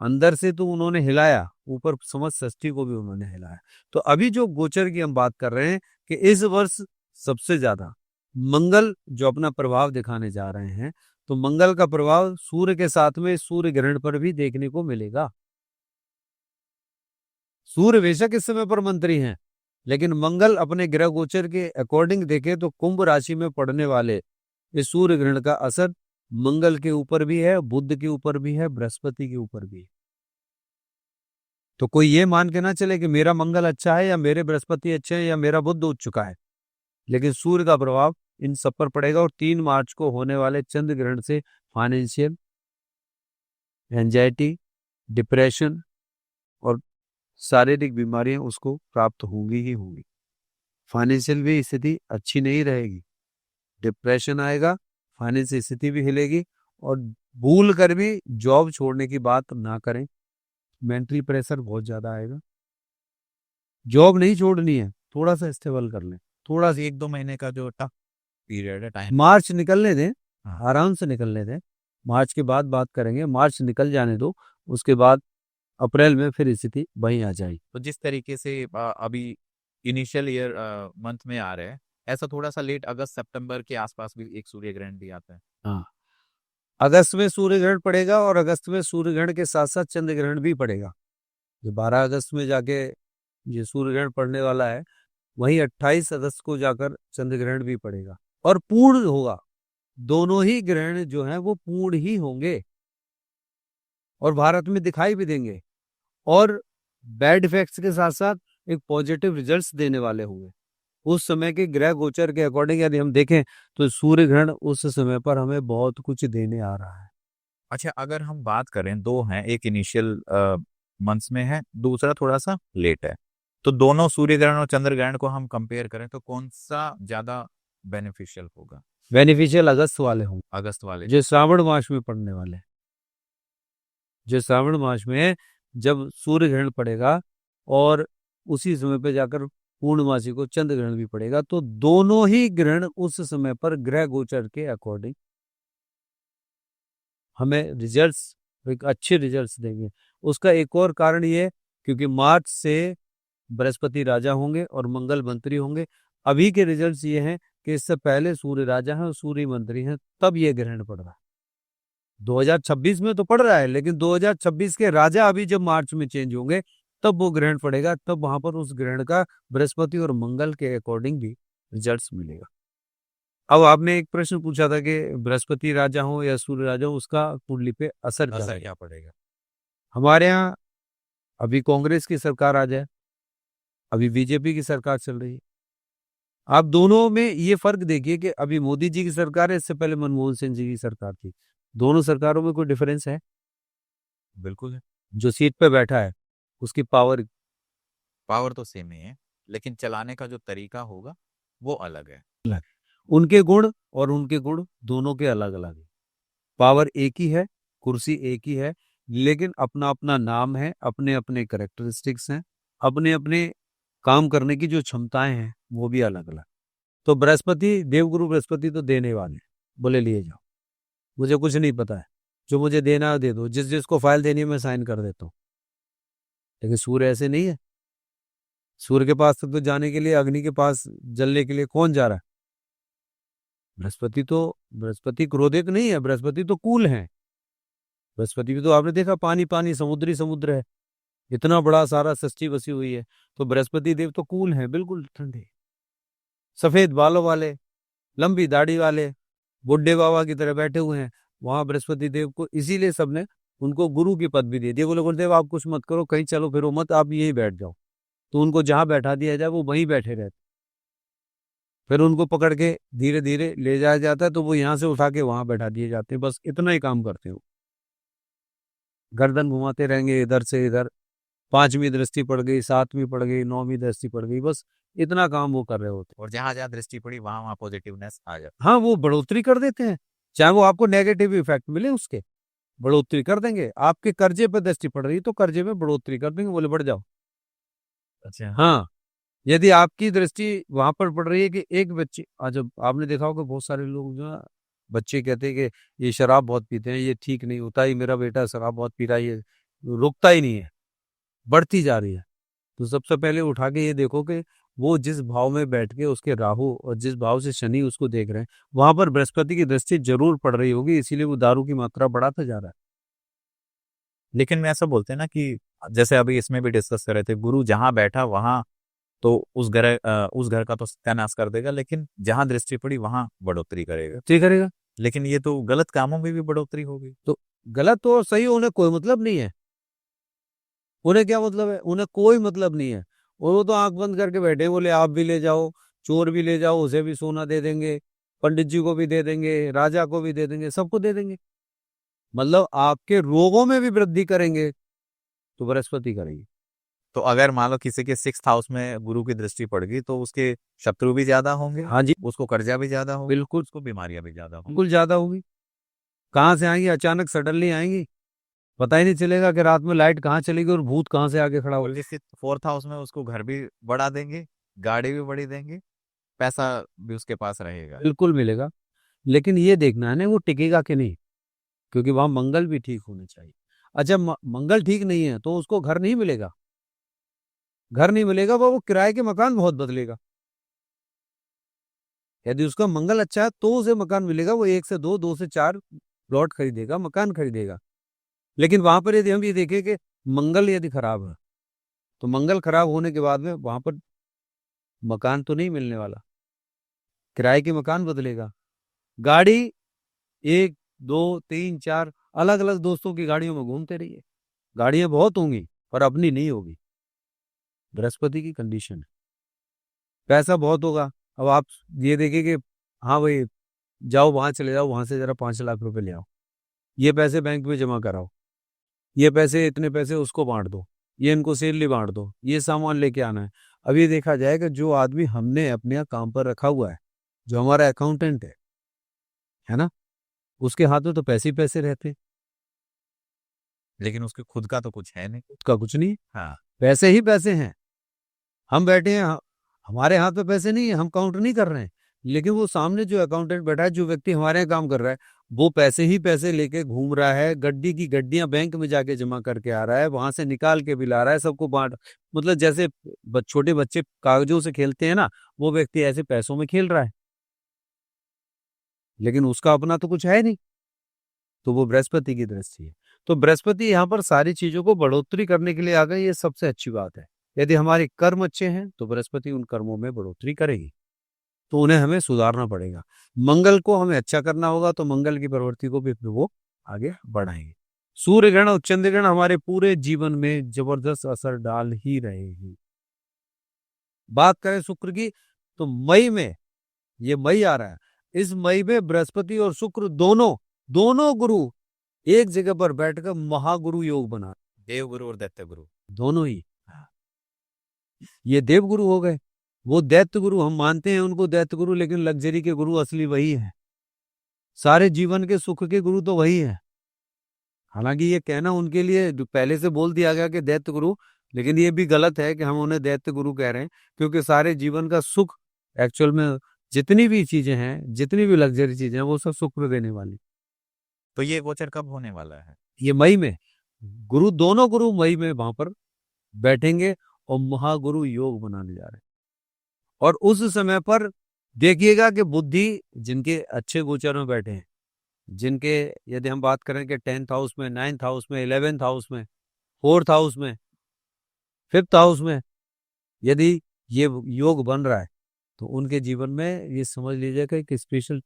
अंदर से तो उन्होंने हिलाया, ऊपर समझ षष्ठी को भी उन्होंने हिलाया। तो अभी जो गोचर की हम बात कर रहे हैं कि इस वर्ष सबसे ज्यादा मंगल जो अपना प्रभाव दिखाने जा रहे हैं, तो मंगल का प्रभाव सूर्य के साथ में सूर्य ग्रहण पर भी देखने को मिलेगा। सूर्य बेशक इस समय पर मंत्री हैं, लेकिन मंगल अपने ग्रह गोचर के अकॉर्डिंग देखे तो कुंभ राशि में पड़ने वाले इस सूर्य ग्रहण का असर मंगल के ऊपर भी है, बुध के ऊपर भी है, बृहस्पति के ऊपर भी है। तो कोई ये मान के ना चले कि मेरा मंगल अच्छा है या मेरे बृहस्पति अच्छे हैं या मेरा बुध उठ चुका है, लेकिन सूर्य का प्रभाव इन सब पर पड़ेगा। और 3 मार्च को होने वाले चंद्र ग्रहण से फाइनेंशियल एंजाइटी, डिप्रेशन और शारीरिक बीमारियां उसको प्राप्त होंगी ही होंगी। फाइनेंशियल भी स्थिति अच्छी नहीं रहेगी, डिप्रेशन आएगा, फाइनेंशियल स्थिति भी हिलेगी, और भूल कर भी जॉब छोड़ने की बात ना करें, मेंटली प्रेशर बहुत ज्यादा आएगा। जॉब नहीं छोड़नी है, थोड़ा सा स्टेबल कर लें, थोड़ा सा 1-2 महीने का जो टफ पीरियड है, टाइम। मार्च निकलने दें, हाँ। आराम से निकलने दें, मार्च के बाद बात करेंगे, मार्च निकल जाने दो, उसके बाद अप्रैल में फिर स्थिति वहीं आ जाएगी। तो जिस तरीके से अभी इनिशियल ईयर मंथ में आ रहे हैं, ऐसा थोड़ा सा लेट अगस्त सितंबर के आसपास भी एक सूर्य ग्रहण भी आता है। हाँ, अगस्त में सूर्य ग्रहण पड़ेगा, और अगस्त में सूर्य ग्रहण के साथ साथ चंद्र ग्रहण भी पड़ेगा। जो 12 अगस्त में जाके ये सूर्य ग्रहण पड़ने वाला है, वहीं 28 अगस्त को जाकर चंद्र ग्रहण भी पड़ेगा, और पूर्ण होगा। दोनों ही ग्रहण जो हैं वो पूर्ण ही होंगे, और भारत में दिखाई भी देंगे, और बैड इफेक्ट्स के साथ साथ एक पॉजिटिव रिजल्ट्स देने वाले होंगे। उस समय के ग्रह गोचर के अकॉर्डिंग यदि हम देखें तो सूर्य ग्रहण उस समय पर हमें बहुत कुछ देने आ रहा है। अच्छा, अगर हम बात करें, दो हैं, एक इनिशियल मंथ्स में है, दूसरा थोड़ा सा लेट है, तो दोनों सूर्य ग्रहण और चंद्र ग्रहण को हम कंपेयर करें तो कौन सा ज्यादा बेनिफिशियल होगा? बेनिफिशियल अगस्त वाले होंगे, अगस्त वाले। जो श्रावण मास में पड़ने वाले हैं। जो श्रावण मास में जब सूर्य ग्रहण पड़ेगा, और उसी समय पे जाकर पूर्णमासी को चंद्र ग्रहण भी पड़ेगा, तो दोनों ही ग्रहण उस समय पर ग्रह गोचर के अकॉर्डिंग हमें रिजल्ट्स, एक अच्छे रिजल्ट्स देंगे। उसका एक और कारण ये, क्योंकि मार्च से बृहस्पति राजा होंगे और मंगल मंत्री होंगे। अभी के रिजल्ट्स ये हैं कि इससे पहले सूर्य राजा है और सूर्य मंत्री हैं, तब ये ग्रहण पड़ रहा है। 2026 में तो पड़ रहा है, लेकिन 2026 के राजा अभी जब मार्च में चेंज होंगे, तब वो ग्रहण पड़ेगा, तब वहां पर उस ग्रहण का बृहस्पति और मंगल के अकॉर्डिंग भी रिजल्ट्स मिलेगा। अब आपने एक प्रश्न पूछा था कि बृहस्पति राजा हो या सूर्य राजा हो, उसका कुंडली पे असर क्या पड़ेगा? हमारे यहाँ अभी कांग्रेस की सरकार आ जाए, अभी बीजेपी की सरकार चल रही है। आप दोनों में ये फर्क देखिए कि अभी मोदी जी की सरकार है, इससे पहले मनमोहन सिंह जी की सरकार थी। दोनों सरकारों में कोई डिफरेंस है? बिल्कुल है। जो सीट पे बैठा है उसकी पावर, पावर तो सेम ही है, लेकिन चलाने का जो तरीका होगा वो अलग है। उनके गुण और उनके गुण दोनों के अलग अलग है। पावर एक ही है, कुर्सी एक ही है, लेकिन अपना अपना नाम है, अपने अपने करेक्टरिस्टिक्स हैं, अपने अपने काम करने की जो क्षमताएं हैं वो भी अलग अलग। तो बृहस्पति, देवगुरु बृहस्पति तो देने वाले, बोले लिए जाओ, मुझे कुछ नहीं पता है, जो मुझे देना है दे दो, जिस जिसको फाइल देनी है मैं साइन कर देता हूँ। लेकिन सूर्य ऐसे नहीं है। सूर्य के पास तक तो जाने के लिए, अग्नि के पास जलने के लिए कौन जा रहा है? बृहस्पति क्रोधित नहीं है, बृहस्पति तो कूल है। बृहस्पति भी तो आपने देखा पानी पानी, समुद्री समुद्र है, इतना बड़ा सारा षष्ठी बसी हुई है, तो बृहस्पति देव तो कूल है, बिल्कुल ठंडे। सफेद बालों वाले, लंबी दाढ़ी वाले, बुड्ढे बाबा की तरह बैठे हुए हैं। वहां बृहस्पति देव को इसीलिए सबने उनको गुरु की पद भी दे दी। बोले गुरुदेव आप कुछ मत करो, कहीं चलो फिरो मत, आप यहीं बैठ जाओ। तो उनको जहां बैठा दिया जाए वो वहीं बैठे रहते। फिर उनको पकड़ के धीरे धीरे ले जाया जाता है, तो वो यहाँ से उठा के वहां बैठा दिए जाते हैं। बस इतना ही काम करते हो। गर्दन घुमाते रहेंगे इधर से इधर, 5वीं दृष्टि पड़ गई, 7वीं पड़ गई, 9वीं दृष्टि पड़ गई, बस इतना काम वो कर रहे होते। और जहां जहां दृष्टि पड़ी वहां वहां पॉजिटिवनेस आ जाती। हाँ, वो बढ़ोतरी कर देते हैं, चाहे वो आपको नेगेटिव इफेक्ट मिले उसके, बढ़ोतरी कर देंगे। आपके कर्जे पर दृष्टि पड़ रही तो कर्जे में बढ़ोतरी कर देंगे, बोले बढ़ जाओ। अच्छा। हाँ, यदि आपकी दृष्टि वहां पर पड़ रही है कि एक बच्चे, आज आपने देखा होगा बहुत सारे लोग जो है, बच्चे कहते हैं कि ये शराब बहुत पीते हैं, ये ठीक नहीं होता, ही मेरा बेटा शराब बहुत पी रहा है, ये रुकता ही नहीं है, बढ़ती जा रही है। तो सबसे पहले उठा के ये देखो कि वो जिस भाव में बैठ के उसके राहु और जिस भाव से शनि उसको देख रहे हैं, वहां पर बृहस्पति की दृष्टि जरूर पड़ रही होगी, इसीलिए वो दारू की मात्रा बढ़ाता जा रहा है। लेकिन मैं ऐसा बोलते हैं ना कि जैसे अभी इसमें भी डिस्कस कर रहे थे, गुरु जहां बैठा वहां तो उस घर का तो सत्यानाश कर देगा, लेकिन जहां दृष्टि पड़ी वहां बढ़ोतरी करेगा। ठीक करेगा। लेकिन ये तो गलत कामों में भी बढ़ोतरी होगी। तो गलत और सही होने कोई मतलब नहीं है। उन्हें क्या मतलब है? उन्हें कोई मतलब नहीं है। और वो तो आंख बंद करके बैठे, बोले आप भी ले जाओ, चोर भी ले जाओ, उसे भी सोना दे देंगे, पंडित जी को भी दे देंगे, राजा को भी दे देंगे, सबको दे देंगे। मतलब आपके रोगों में भी वृद्धि करेंगे तो बृहस्पति करेंगे। तो अगर मान लो किसी के 6th हाउस में गुरु की दृष्टि पड़ गई तो उसके शत्रु भी ज्यादा होंगे। हाँ जी, उसको कर्जा भी ज्यादा होगा। बिल्कुल उसको बीमारियां भी ज्यादा होंगी। बिल्कुल ज्यादा होगी। कहाँ से आएंगी? अचानक सडनली आएंगी, पता ही नहीं चलेगा कि रात में लाइट कहाँ चलेगी और भूत कहाँ से आके खड़ा हो। और जिसके 4th हाउस में उसको घर भी बढ़ा देंगे, गाड़ी भी बड़ी देंगे, पैसा भी उसके पास रहेगा। बिल्कुल मिलेगा, लेकिन ये देखना है ना वो टिकेगा कि नहीं, क्योंकि वहां मंगल भी ठीक होने चाहिए। अच्छा, मंगल ठीक नहीं है तो उसको घर नहीं मिलेगा। घर नहीं मिलेगा, वो किराए के मकान बहुत बदलेगा। यदि उसका मंगल अच्छा है तो उसे मकान मिलेगा, वो 1 से 2, 2 से 4 प्लॉट खरीदेगा, मकान खरीदेगा। लेकिन वहां पर यदि हम ये देखें कि मंगल यदि खराब है, तो मंगल खराब होने के बाद में वहां पर मकान तो नहीं मिलने वाला, किराए के मकान बदलेगा। गाड़ी 1, 2, 3, 4 अलग अलग दोस्तों की गाड़ियों में घूमते रहिए, गाड़ियां बहुत होंगी पर अपनी नहीं होगी। बृहस्पति की कंडीशन है। पैसा बहुत होगा। अब आप ये देखिए कि हाँ भाई, जाओ वहां चले जाओ, वहां से जरा 5 लाख रुपए ले आओ, ये पैसे बैंक में जमा कराओ, ये पैसे इतने पैसे उसको बांट दो, ये इनको सैलरी बांट दो, ये सामान लेके आना है। अब ये देखा जाए कि जो आदमी हमने अपने यहाँ काम पर रखा हुआ है, जो हमारा अकाउंटेंट है ना, उसके हाथ में तो पैसे ही पैसे रहते हैं। लेकिन उसके खुद का तो कुछ है नहीं। उसका कुछ नहीं है, हाँ। पैसे ही पैसे हैं। हम बैठे हैं, हमारे हाथ में पैसे नहीं है, हम काउंट नहीं कर रहे हैं, लेकिन वो सामने जो अकाउंटेंट बैठा है, जो व्यक्ति हमारे यहाँ काम कर रहा है, वो पैसे ही पैसे लेके घूम रहा है, गड्डी की गड्डियां बैंक में जाके जमा करके आ रहा है, वहां से निकाल के भी ला रहा है, सबको बांट। मतलब जैसे छोटे बच्चे कागजों से खेलते हैं ना, वो व्यक्ति ऐसे पैसों में खेल रहा है, लेकिन उसका अपना तो कुछ है नहीं। तो वो बृहस्पति की दृष्टि है। तो बृहस्पति यहाँ पर सारी चीजों को बढ़ोतरी करने के लिए आ गए, ये सबसे अच्छी बात है। यदि हमारे कर्म अच्छे हैं तो बृहस्पति उन कर्मों में बढ़ोतरी करेगी, तो उन्हें हमें सुधारना पड़ेगा। मंगल को हमें अच्छा करना होगा, तो मंगल की प्रवृत्ति को भी फिर वो आगे बढ़ाएंगे। सूर्य ग्रहण और चंद्र ग्रहण हमारे पूरे जीवन में जबरदस्त असर डाल ही रहेगी। बात करें शुक्र की, तो मई में, ये मई आ रहा है, इस मई में बृहस्पति और शुक्र दोनों दोनों गुरु एक जगह पर बैठकर महागुरु योग बना, देव गुरु और दैत्य गुरु दोनों ही। ये देव गुरु हो गए, वो दैत्य गुरु हम मानते हैं उनको दैत्य गुरु, लेकिन लग्जरी के गुरु असली वही है, सारे जीवन के सुख के गुरु तो वही है। हालांकि ये कहना उनके लिए पहले से बोल दिया गया कि दैत्य गुरु, लेकिन ये भी गलत है कि हम उन्हें दैत्य गुरु कह रहे हैं, क्योंकि सारे जीवन का सुख एक्चुअल में जितनी भी चीजें हैं, जितनी भी लग्जरी चीजें हैं, वो सब सुख में देने वाली। तो ये गोचर कब होने वाला है? ये मई में, गुरु दोनों गुरु मई में वहां पर बैठेंगे और महागुरु योग बनाने जा रहे हैं। और उस समय पर देखिएगा कि बुद्धि जिनके अच्छे गोचर में बैठे हैं, जिनके यदि हम बात करें कि 10th हाउस में, 9th हाउस में, 11th हाउस में, 4th हाउस में, 5th हाउस में, यदि ये योग बन रहा है, तो उनके जीवन में ये समझ लीजिए कि एक स्पेशल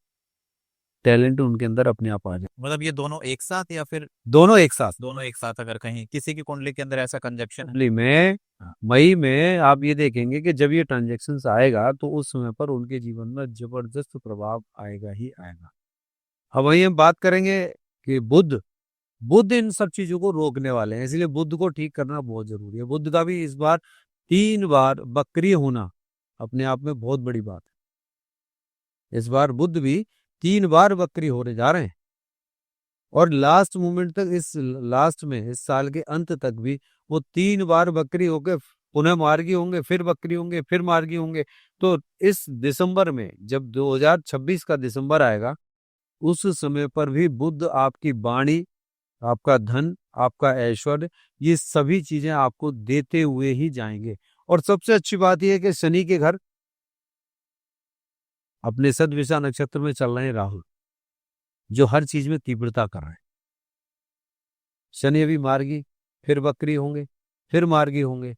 टैलेंट उनके अंदर अपने आप आ जाए। मतलब ये दोनों एक साथ या फिर दोनों एक साथ। दोनों एक साथ, अगर कहीं किसी की कुंडली के अंदर ऐसा कंजक्शन है। कुंडली में हाँ। मई में आप ये देखेंगे कि जब ये ट्रांजेक्शन आएगा तो उस समय पर उनके जीवन में जबरदस्त प्रभाव आएगा ही आएगा। अब वही हम बात करेंगे कि बुध बुध इन सब चीजों को रोकने वाले हैं, इसलिए बुध को ठीक करना बहुत जरूरी है। बुध का भी इस बार 3 बार बक्रिय होना अपने आप में बहुत बड़ी बात है। इस बार बुध भी 3 बार बक्री होने जा रहे हैं और लास्ट मोमेंट तक, इस लास्ट में इस साल के अंत तक भी वो 3 बार बकरी होके पुनः मार्गी होंगे, फिर बकरी होंगे, फिर मार्गी होंगे। तो इस दिसंबर में जब 2026 का दिसंबर आएगा उस समय पर भी बुध आपकी वाणी, आपका धन, आपका ऐश्वर्य, ये सभी चीजें आपको देते हुए ही जाएंगे। और सबसे अच्छी बात यह है कि शनि के घर अपने सदविषा नक्षत्र में चल रहे हैं राहु, जो हर चीज में तीव्रता कर रहे हैं। शनि अभी मार्गी, फिर बकरी होंगे, फिर मार्गी होंगे।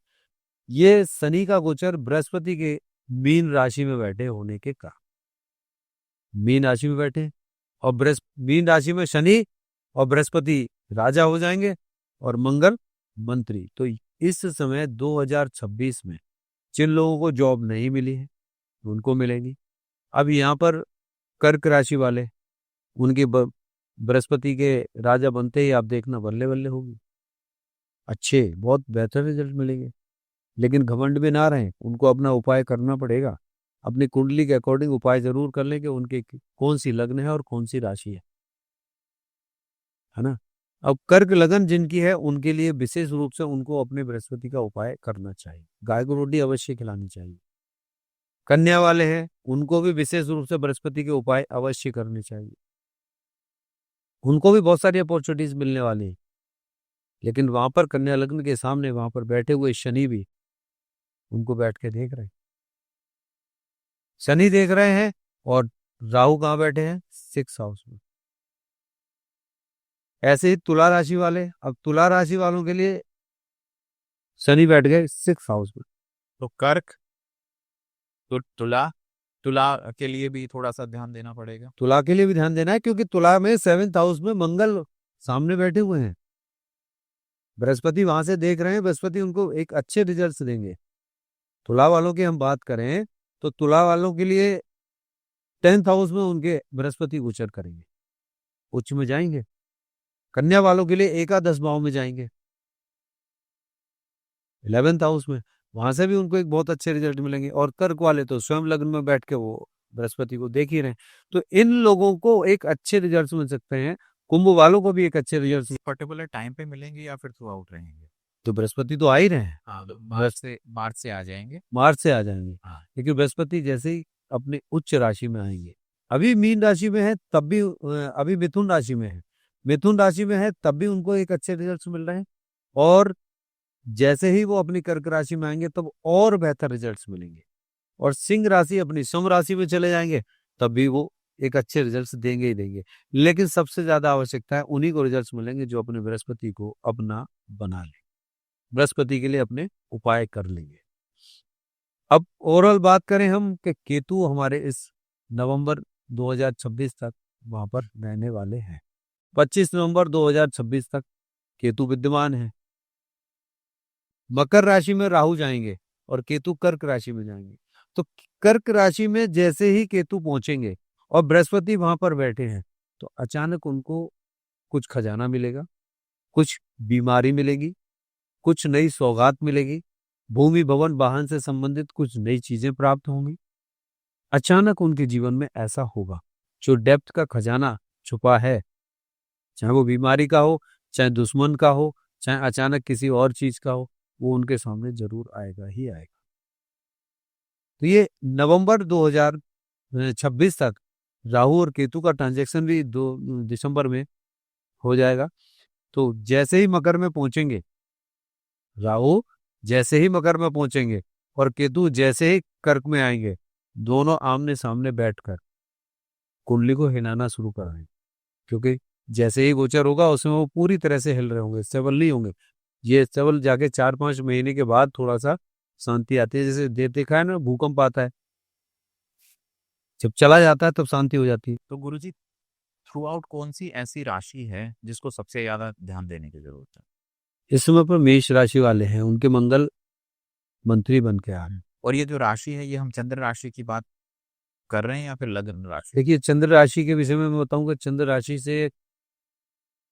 ये शनि का गोचर बृहस्पति के मीन राशि में बैठे होने के कारण, मीन राशि में बैठे और मीन राशि में शनि और बृहस्पति राजा हो जाएंगे और मंगल मंत्री। तो इस समय 2026 में जिन लोगों को जॉब नहीं मिली है उनको मिलेगी। अब यहाँ पर कर्क राशि वाले, उनके बृहस्पति के राजा बनते ही आप देखना बल्ले बल्ले होगी, अच्छे बहुत बेहतर रिजल्ट मिलेंगे। लेकिन घमंड में ना रहें, उनको अपना उपाय करना पड़ेगा। अपनी कुंडली के अकॉर्डिंग उपाय जरूर कर लें कि उनके कौन सी लग्न है और कौन सी राशि है ना। अब कर्क लगन जिनकी है उनके लिए विशेष रूप से उनको अपने बृहस्पति का उपाय करना चाहिए, गाय को रोटी अवश्य खिलानी चाहिए। कन्या वाले हैं उनको भी विशेष रूप से बृहस्पति के उपाय अवश्य करने चाहिए। उनको भी बहुत सारी अपॉर्चुनिटीज मिलने वाली है, लेकिन वहां पर कन्या लग्न के सामने वहां पर बैठे हुए शनि भी उनको बैठ के देख रहे हैं। शनि देख रहे हैं और राहु कहाँ बैठे हैं? 6th हाउस में। ऐसे ही तुला राशि वाले, अब तुला राशि वालों के लिए शनि बैठ गए 6th हाउस में। तो कर्क, तो तुला, तुला के लिए भी थोड़ा सा ध्यान देना पड़ेगा। तुला के लिए भी ध्यान देना है क्योंकि तुला में 7th हाउस में मंगल सामने बैठे हुए हैं, बृहस्पति वहां से देख रहे हैं, बृहस्पति उनको एक अच्छे रिजल्ट देंगे। तुला वालों की हम बात करें तो तुला वालों के लिए 10th हाउस में उनके बृहस्पति गोचर करेंगे, उच्च में जाएंगे। कन्या वालों के लिए एकादश भाव में जाएंगे 11th हाउस में, वहां से भी उनको एक बहुत अच्छे रिजल्ट मिलेंगे। और कर्क वाले तो स्वयं लग्न में बैठ के वो बृहस्पति को देख ही रहे हैं। तो इन लोगों को एक अच्छे रिजल्ट मिल सकते हैं, कुंभ वालों को भी एक अच्छे रिजल्ट पर्टिकुलर टाइम पे मिलेंगे या फिर थ्रू आउट रहेंगे? तो बृहस्पति तो आ ही रहे हैं। हाँ, तो मार्च से आ जाएंगे। मार्च से आ जाएंगे। हाँ। लेकिन बृहस्पति जैसे ही अपने उच्च राशि में आएंगे, अभी मीन राशि में है तब भी, अभी मिथुन राशि में है, मिथुन राशि में है तब भी उनको एक अच्छे रिजल्ट मिल रहे हैं। और जैसे ही वो अपनी कर्क राशि में आएंगे तब और बेहतर रिजल्ट्स मिलेंगे। और सिंह राशि अपनी सिंह राशि में चले जाएंगे तब भी वो एक अच्छे रिजल्ट्स देंगे ही देंगे। लेकिन सबसे ज्यादा आवश्यकता है उन्हीं को रिजल्ट्स मिलेंगे जो अपने बृहस्पति को अपना बना ले, बृहस्पति के लिए अपने उपाय कर लेंगे। अब ओवरऑल बात करें हम कि केतु हमारे इस नवंबर 2026 तक वहां पर रहने वाले हैं। 25 नवंबर 2026 तक केतु विद्यमान है। मकर राशि में राहु जाएंगे और केतु कर्क राशि में जाएंगे। तो कर्क राशि में जैसे ही केतु पहुंचेंगे और बृहस्पति वहां पर बैठे हैं तो अचानक उनको कुछ खजाना मिलेगा, कुछ बीमारी मिलेगी, कुछ नई सौगात मिलेगी, भूमि भवन वाहन से संबंधित कुछ नई चीजें प्राप्त होंगी। अचानक उनके जीवन में ऐसा होगा जो डेप्थ का खजाना छुपा है, चाहे वो बीमारी का हो, चाहे दुश्मन का हो, चाहे अचानक किसी और चीज का हो, वो उनके सामने जरूर आएगा ही आएगा। तो ये नवंबर 2026 तक राहु और केतु का ट्रांजैक्शन भी 2 दिसंबर में हो जाएगा। तो जैसे ही मकर में पहुंचेंगे राहु, जैसे ही मकर में पहुंचेंगे और केतु जैसे ही कर्क में आएंगे, दोनों आमने सामने बैठकर कुंडली को हिलाना शुरू कराएंगे। क्योंकि जैसे ही गोचर होगा उसमें वो पूरी तरह से हिल रहे होंगे, स्टेबल नहीं होंगे। ये स्टेबल जाके 4-5 महीने के बाद थोड़ा सा शांति आती है। जैसे देखा है ना भूकंप आता है, जब चला जाता है तब शांति हो जाती है। तो गुरुजी थ्रू आउट कौन सी ऐसी राशि है जिसको सबसे ज्यादा ध्यान देने की जरूरत है? इस समय पर मेष राशि वाले हैं, उनके मंगल मंत्री बन के आ रहे हैं। और ये जो राशि है, ये हम चंद्र राशि की बात कर रहे हैं या फिर लग्न राशि? देखिए, चंद्र राशि के विषय में मैं बताऊंगा। चंद्र राशि से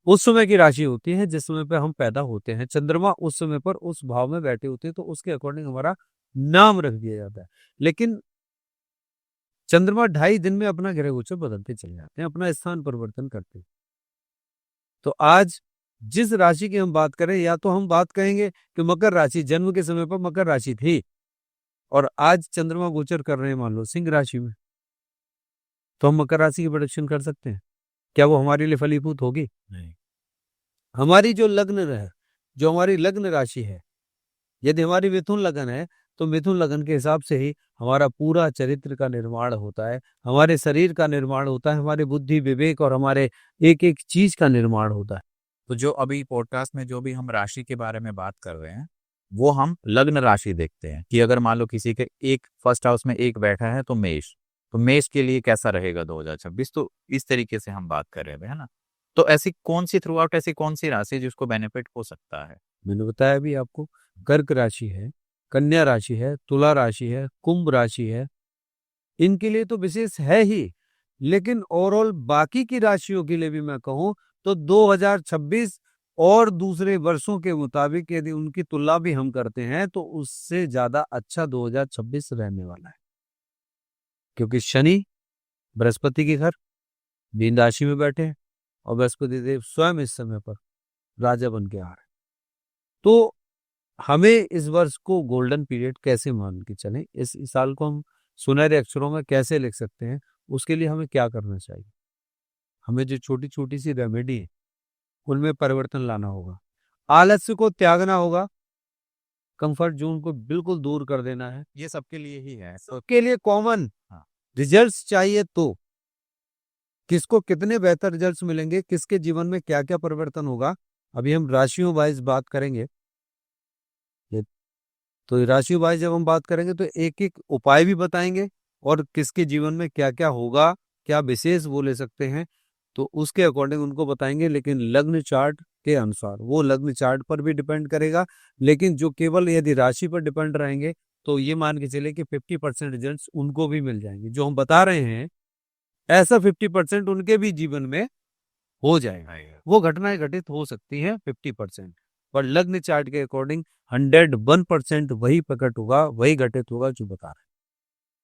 उस समय की राशि होती है जिस समय पे हम पैदा होते हैं। चंद्रमा उस समय पर उस भाव में बैठे होते हैं, तो उसके अकॉर्डिंग हमारा नाम रख दिया जाता है। लेकिन चंद्रमा 2.5 दिन में अपना ग्रह गोचर बदलते चले जाते हैं, अपना स्थान परिवर्तन करते हैं। तो आज जिस राशि की हम बात करें, या तो हम बात कहेंगे कि मकर राशि, जन्म के समय पर मकर राशि थी और आज चंद्रमा गोचर कर रहे हैं मान लो सिंह राशि में, तो हम मकर राशि की प्रेडिक्शन कर सकते हैं? क्या वो हमारे लिए फलीभूत होगी? नहीं। हमारी जो लग्न है, जो हमारी लग्न राशि है, यदि हमारी मिथुन लगन है, तो मिथुन लगन के हिसाब से ही हमारा पूरा चरित्र का निर्माण होता है, हमारे शरीर का निर्माण होता है, हमारे बुद्धि विवेक और हमारे एक एक चीज का निर्माण होता है। तो जो अभी पॉडकास्ट में जो भी हम राशि के बारे में बात कर रहे हैं, वो हम लग्न राशि देखते हैं कि अगर मान लो किसी के एक फर्स्ट हाउस में एक बैठा है तो मेष, तो मेष के लिए कैसा रहेगा 2026, तो इस तरीके से हम बात कर रहे हैं, है ना? तो ऐसी कौन सी थ्रू आउट ऐसी कौन सी राशि जिसको बेनिफिट हो सकता है? मैंने बताया भी आपको, कर्क राशि है, कन्या राशि है, तुला राशि है, कुंभ राशि है, इनके लिए तो विशेष है ही। लेकिन ओवरऑल बाकी की राशियों के लिए भी मैं कहूं तो 2026 और दूसरे वर्षों के मुताबिक यदि उनकी तुलना भी हम करते हैं तो उससे ज्यादा अच्छा 2026 रहने वाला है, क्योंकि शनि बृहस्पति के घर मीन राशि में बैठे हैं और बृहस्पति देव स्वयं इस समय पर राजा बन के आ रहे हैं। तो हमें इस वर्ष को गोल्डन पीरियड कैसे मान के चलें, इस साल को हम सुनहरे अक्षरों में कैसे लिख सकते हैं, उसके लिए हमें क्या करना चाहिए? हमें जो छोटी छोटी सी रेमेडी है उनमें परिवर्तन लाना होगा, आलस्य को त्यागना होगा, कंफर्ट जोन को बिल्कुल दूर कर देना है। ये सबके लिए ही है, तो सबके लिए कॉमन हाँ। रिजल्ट्स चाहिए, तो किसको कितने बेहतर रिजल्ट्स मिलेंगे, किसके जीवन में क्या क्या परिवर्तन होगा, अभी हम राशियों वाइज बात करेंगे। तो राशियों वाइज जब हम बात करेंगे तो एक एक उपाय भी बताएंगे और किसके जीवन में क्या क्या होगा, क्या विशेष वो ले सकते हैं, तो उसके अकॉर्डिंग उनको बताएंगे। लेकिन लग्न चार्ट के अनुसार, वो लग्न चार्ट पर भी डिपेंड करेगा। लेकिन जो केवल यदि राशि पर डिपेंड रहेंगे तो ये मान के चले कि 50% रिजल्ट उनको भी मिल जाएंगे। जो हम बता रहे हैं ऐसा 50% उनके भी जीवन में हो जाएगा। वो घटनाएं घटित हो सकती हैं 50%, पर लग्न चार्ट के अकॉर्डिंग 101% वही प्रकट होगा, वही घटित होगा जो बता रहे हैं।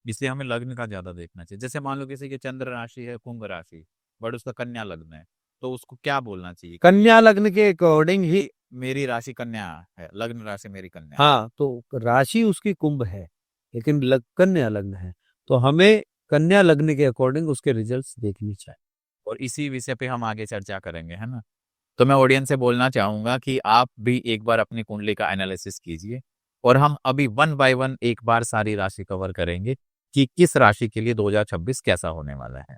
इसलिए हमें लग्न का ज्यादा देखना चाहिए। जैसे मान लो किसी की चंद्र राशि है कुंभ राशि, बट उसका कन्या लग्न है, तो उसको क्या बोलना चाहिए? कन्या लग्न के अकॉर्डिंग ही, मेरी राशि कन्या है, लग्न राशि मेरी कन्या है। हाँ, तो राशि उसकी कुंभ है लेकिन कन्या लग्न है, तो हमें कन्या लग्न के अकॉर्डिंग उसके रिजल्ट्स देखनी चाहिए। और इसी विषय पे हम आगे चर्चा करेंगे, है ना? तो मैं ऑडियंस से बोलना चाहूंगा कि आप भी एक बार अपनी कुंडली का एनालिसिस कीजिए और हम अभी 1 बाय 1 एक बार सारी राशि कवर करेंगे कि किस राशि के लिए 2026 कैसा होने वाला है।